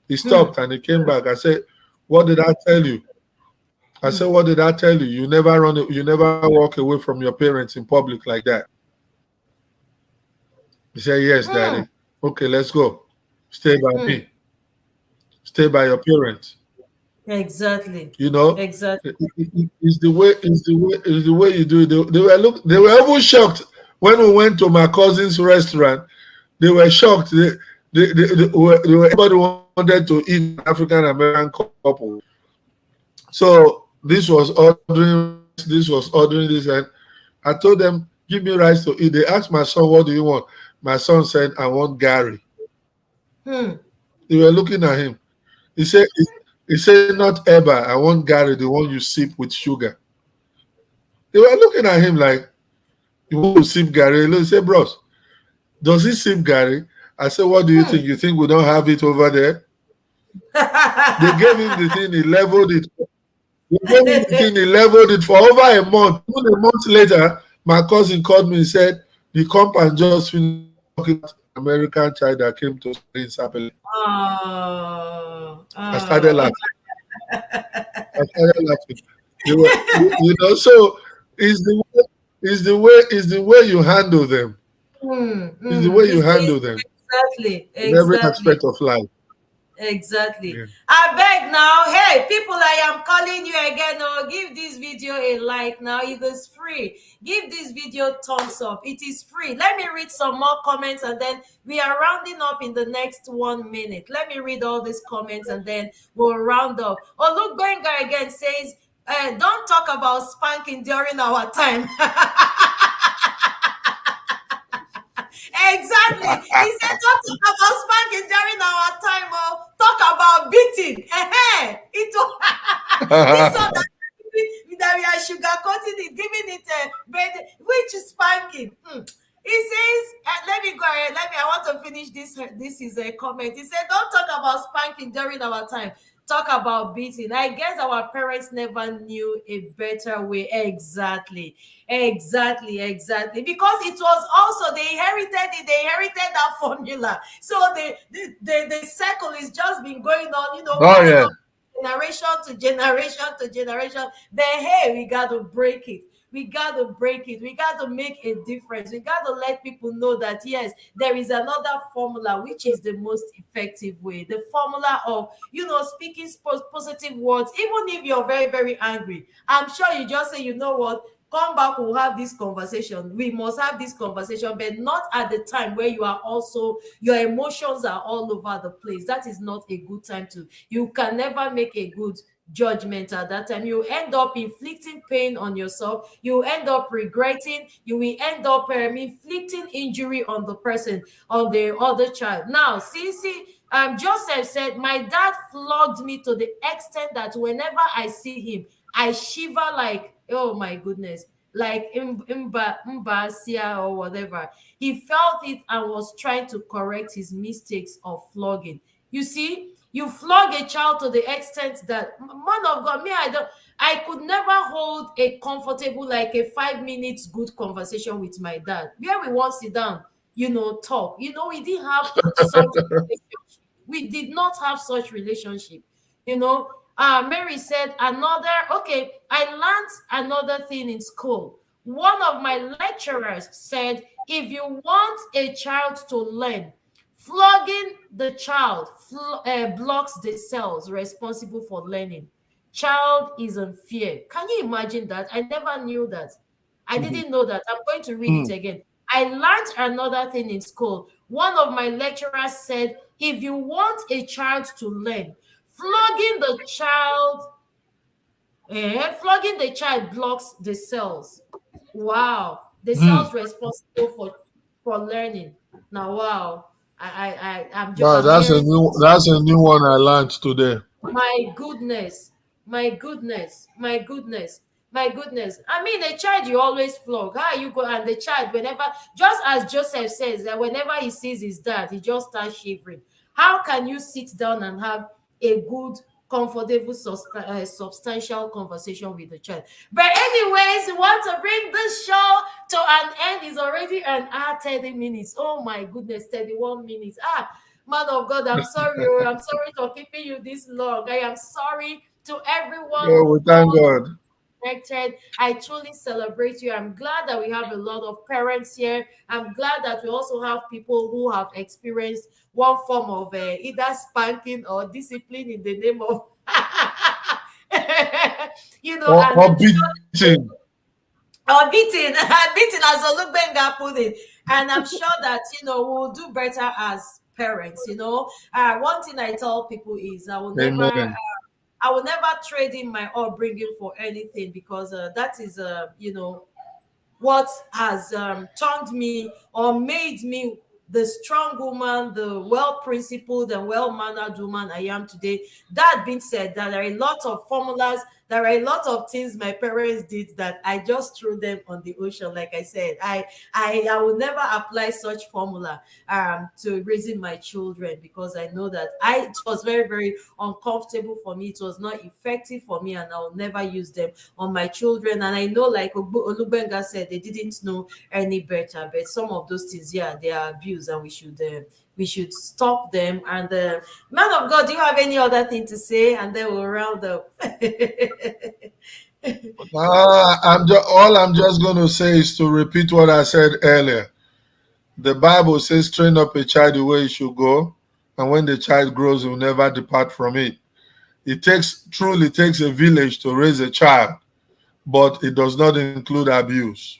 He stopped and he came back. I said, "What did I tell you?" I said, "What did I tell you? You never walk away from your parents in public like that." He said, "Yes, Daddy." "Okay, let's go. Stay by me. Stay by your parents." Exactly. Exactly. It's the way you do it. They were even shocked when we went to my cousin's restaurant. They were shocked. Everybody wanted to eat African American couple. So this was ordering this, and I told them, "Give me rice to eat." They asked my son, "What do you want?" My son said, "I want Gary." They were looking at him. He said, "Not ever. I want Gary, the one you sip with sugar." They were looking at him like, "You want to sip Gary?" He said, "Bros, does he sip Gary?" I said, "What do you think? You think we don't have it over there?" They gave him the thing. He leveled it. He leveled it for over a month. Even a month later, my cousin called me and said, "The compound just finished talking about American child that came to in Sapele." I started laughing. They were, so it's the way you handle them. It's the way you handle them. Exactly. In every aspect of life. Exactly. Yeah. I beg now. Hey, people, I am calling you again. Oh, give this video a like now. It is free. Give this video thumbs up. It is free. Let me read some more comments and then we are rounding up in the next 1 minute. Let me read all these comments and then we'll round up. Oh, look, Benga again says, don't talk about spanking during our time. Exactly. He said, "Don't talk about spanking during our time, or talk about beating." It was this one that we are sugarcoating it, giving it which is spanking. He says, let me go ahead. I want to finish this. This is a comment. He said, "Don't talk about spanking during our time. Talk about beating." I guess our parents never knew a better way. Exactly. Because it was also, they inherited that formula. So the circle is just been going on, Oh yeah. generation to generation to generation. Then hey, we got to break it. We got to break it. We got to make a difference. We got to let people know that, yes, there is another formula, which is the most effective way. The formula of, speaking positive words, even if you're very, very angry. I'm sure you just say, "You know what? Come back, we'll have this conversation. We must have this conversation," but not at the time where you are also, your emotions are all over the place. That is not a good time to, you can never make a good judgment at that time. You end up inflicting pain on yourself. You end up regretting. You will end up inflicting injury on the person, on the other child. Now, Joseph said, my dad flogged me to the extent that whenever I see him, I shiver like, oh my goodness, like Mbasia or whatever. He felt it and was trying to correct his mistakes of flogging. You see, you flog a child to the extent that, man of God, me, I could never hold a comfortable, like a 5 minutes good conversation with my dad. Where we want sit down, talk. We didn't have such relationship. We did not have such relationship. Mary said another, okay, I learned another thing in school. One of my lecturers said, if you want a child to learn, flogging the child blocks the cells responsible for learning. Child is in fear. Can you imagine that? I never knew that. I didn't know that. I'm going to read it again. I learned another thing in school. One of my lecturers said, if you want a child to learn, flogging the child blocks the cells. Wow. The cells responsible for learning. Now, wow. Wow, I'm hearing, that's a new one I learned today. my goodness, my goodness, my goodness, my goodness. I mean, a child you always flog. How you go, and the child, whenever, just as Joseph says, that whenever he sees his dad, he just starts shivering. How can you sit down and have a good, comfortable, substantial conversation with the child? But anyways, we want to bring this show to an end. It's already an hour 30 minutes. Oh my goodness, 31 minutes. Man of God, I'm sorry. I'm sorry for keeping you this long. I am sorry to everyone Oh, who we thank called God. connected. I truly celebrate you. I'm glad that we have a lot of parents here. I'm glad that we also have people who have experienced one form of either spanking or discipline in the name of, and Or then to beating. or beating, beating as Olugbenga put it. And I'm sure that we'll do better as parents. One thing I tell people is Amen. I will never trade in my upbringing for anything, because that is what has turned me or made me the strong woman, the well principled and well mannered woman I am today. That being said, there are a lot of formulas, there are a lot of things my parents did that I just threw them on the ocean. Like I said, I will never apply such formula to raising my children, because I know that it was very, very uncomfortable for me. It was not effective for me, and I will never use them on my children. And I know, like Olubenga said, they didn't know any better. But some of those things, yeah, they are abuse, and we should stop them. And man of God, do you have any other thing to say? And then we'll round up. All I'm just going to say is to repeat what I said earlier. The Bible says, train up a child the way he should go, and when the child grows, he will never depart from it. It truly takes a village to raise a child, but it does not include abuse.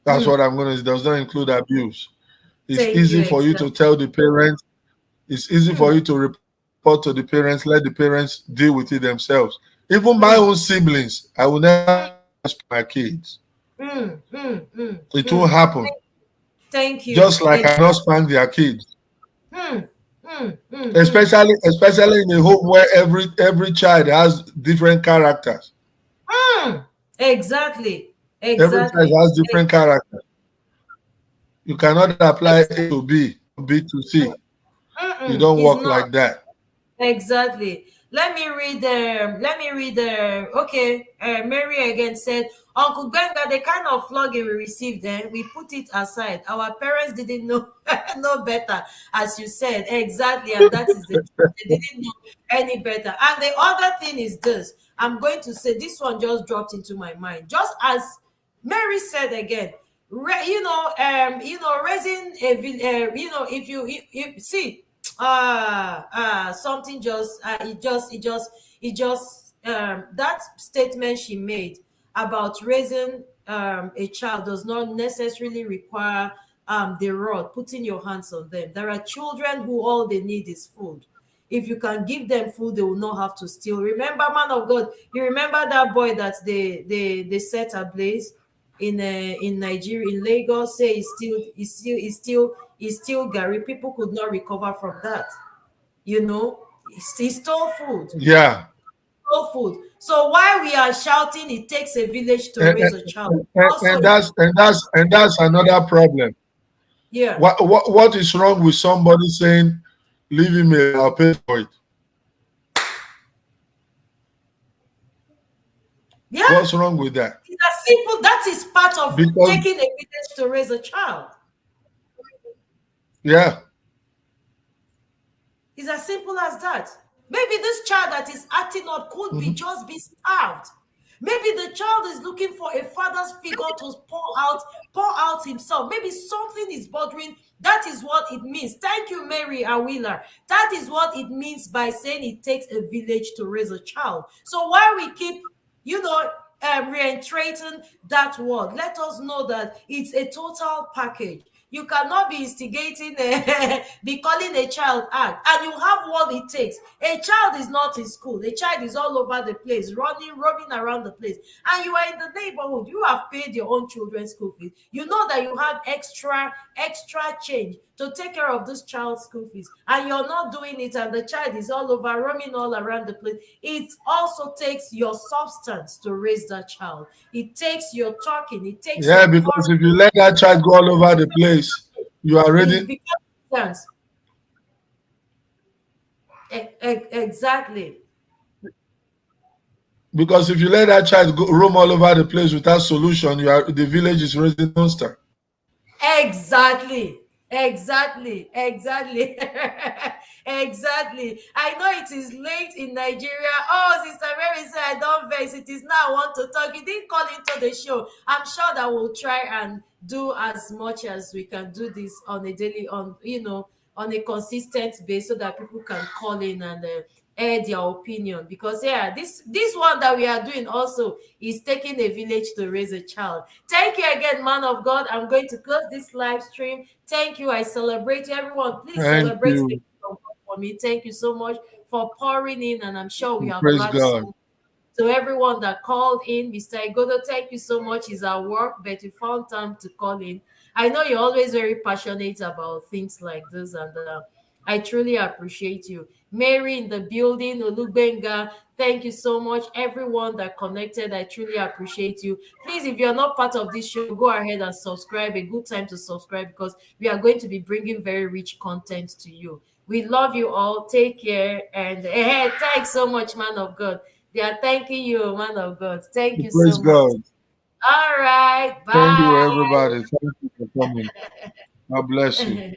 That's what I'm going to say. It does not include abuse. It's Thank you, easy for you to exactly. tell the parents. It's easy for you to report to the parents, let the parents deal with it themselves. Even my own siblings, I will never spank my kids. It won't happen. Thank you. Just like I not spank their kids. Mm, mm. Especially in a home where every child has different characters. Exactly. Every child Exactly. has different characters. You cannot apply A to B or B to C. You don't It's work not. like that. Exactly. Let me read. Okay. Mary again said, Uncle Benga, the kind of flogging we received, we put it aside. Our parents didn't know know better, as you said. Exactly. And that is the truth. They didn't know any better. And the other thing is this. I'm going to say this one just dropped into my mind. Just as Mary said again, raising if you see, something just that statement she made about raising a child does not necessarily require the rod, putting your hands on them. There are children who all they need is food. If you can give them food, they will not have to steal. Remember, man of God, you remember that boy that they set ablaze in Nigeria, in Lagos, say he's still Gary. People could not recover from that. You know, he stole food. Yeah. Stole food. So while we are shouting, it takes a village to And, raise a child. Also, that's another problem. yeah, What is wrong with somebody saying, "Leave him here, I'll pay for it"? yeah. What's wrong with that? It's as simple. That is part of Because taking a village to raise a child. yeah, It's as simple as that. Maybe this child that is acting up could be mhm. just be starved. Maybe the child is looking for a father's figure to pour out himself. Maybe something is bothering. That is what it means. Thank you, Mary Awila. That is what it means by saying it takes a village to raise a child. So while we keep, you know, reiterating that word, let us know that it's a total package. You cannot be instigating, be calling a child out, and you have what it takes. A child is not in school. A child is all over the place, running, roaming around the place. And you are in the neighborhood. You have paid your own children's school fees. You know that you have extra change to take care of this child's school fees, and you're not doing it, and the child is all over, roaming all around the place. It also takes your substance to raise that child. It takes your talking. It takes Yeah, your because courage. if you let that child go all over the place, you are It ready. becomes dance. Exactly. Because if you let that child go roam all over the place without solution, the village is raising monster. Exactly. Exactly. Exactly. I know it is late in Nigeria. Oh, Sister Mary said, I don't vex. It is now I want to talk. You didn't call into the show. I'm sure that we'll try and do as much as we can do this on a daily, on a consistent basis so that people can call in and air their opinion. Because, yeah, this one that we are doing also is taking a village to raise a child. Thank you again, man of God. I'm going to close this live stream. Thank you. I celebrate you. Everyone, please Thank celebrate the you. gift of God for me. Thank you so much for pouring in. And I'm sure we have Praise learned God. so. To everyone that called in, Mr. Igodo, thank you so much. He's at work, but you found time to call in. I know you're always very passionate about things like this, and I truly appreciate you. Mary in the building, Olubenga, thank you so much. Everyone that connected, I truly appreciate you. Please, if you're not part of this show, go ahead and subscribe. A good time to subscribe because we are going to be bringing very rich content to you. We love you all. Take care. And thanks so much, man of God. They are thanking you, man of God. Thank you Praise so much. God. All right. Thank you, Bye. everybody. Thank you for coming. God bless you.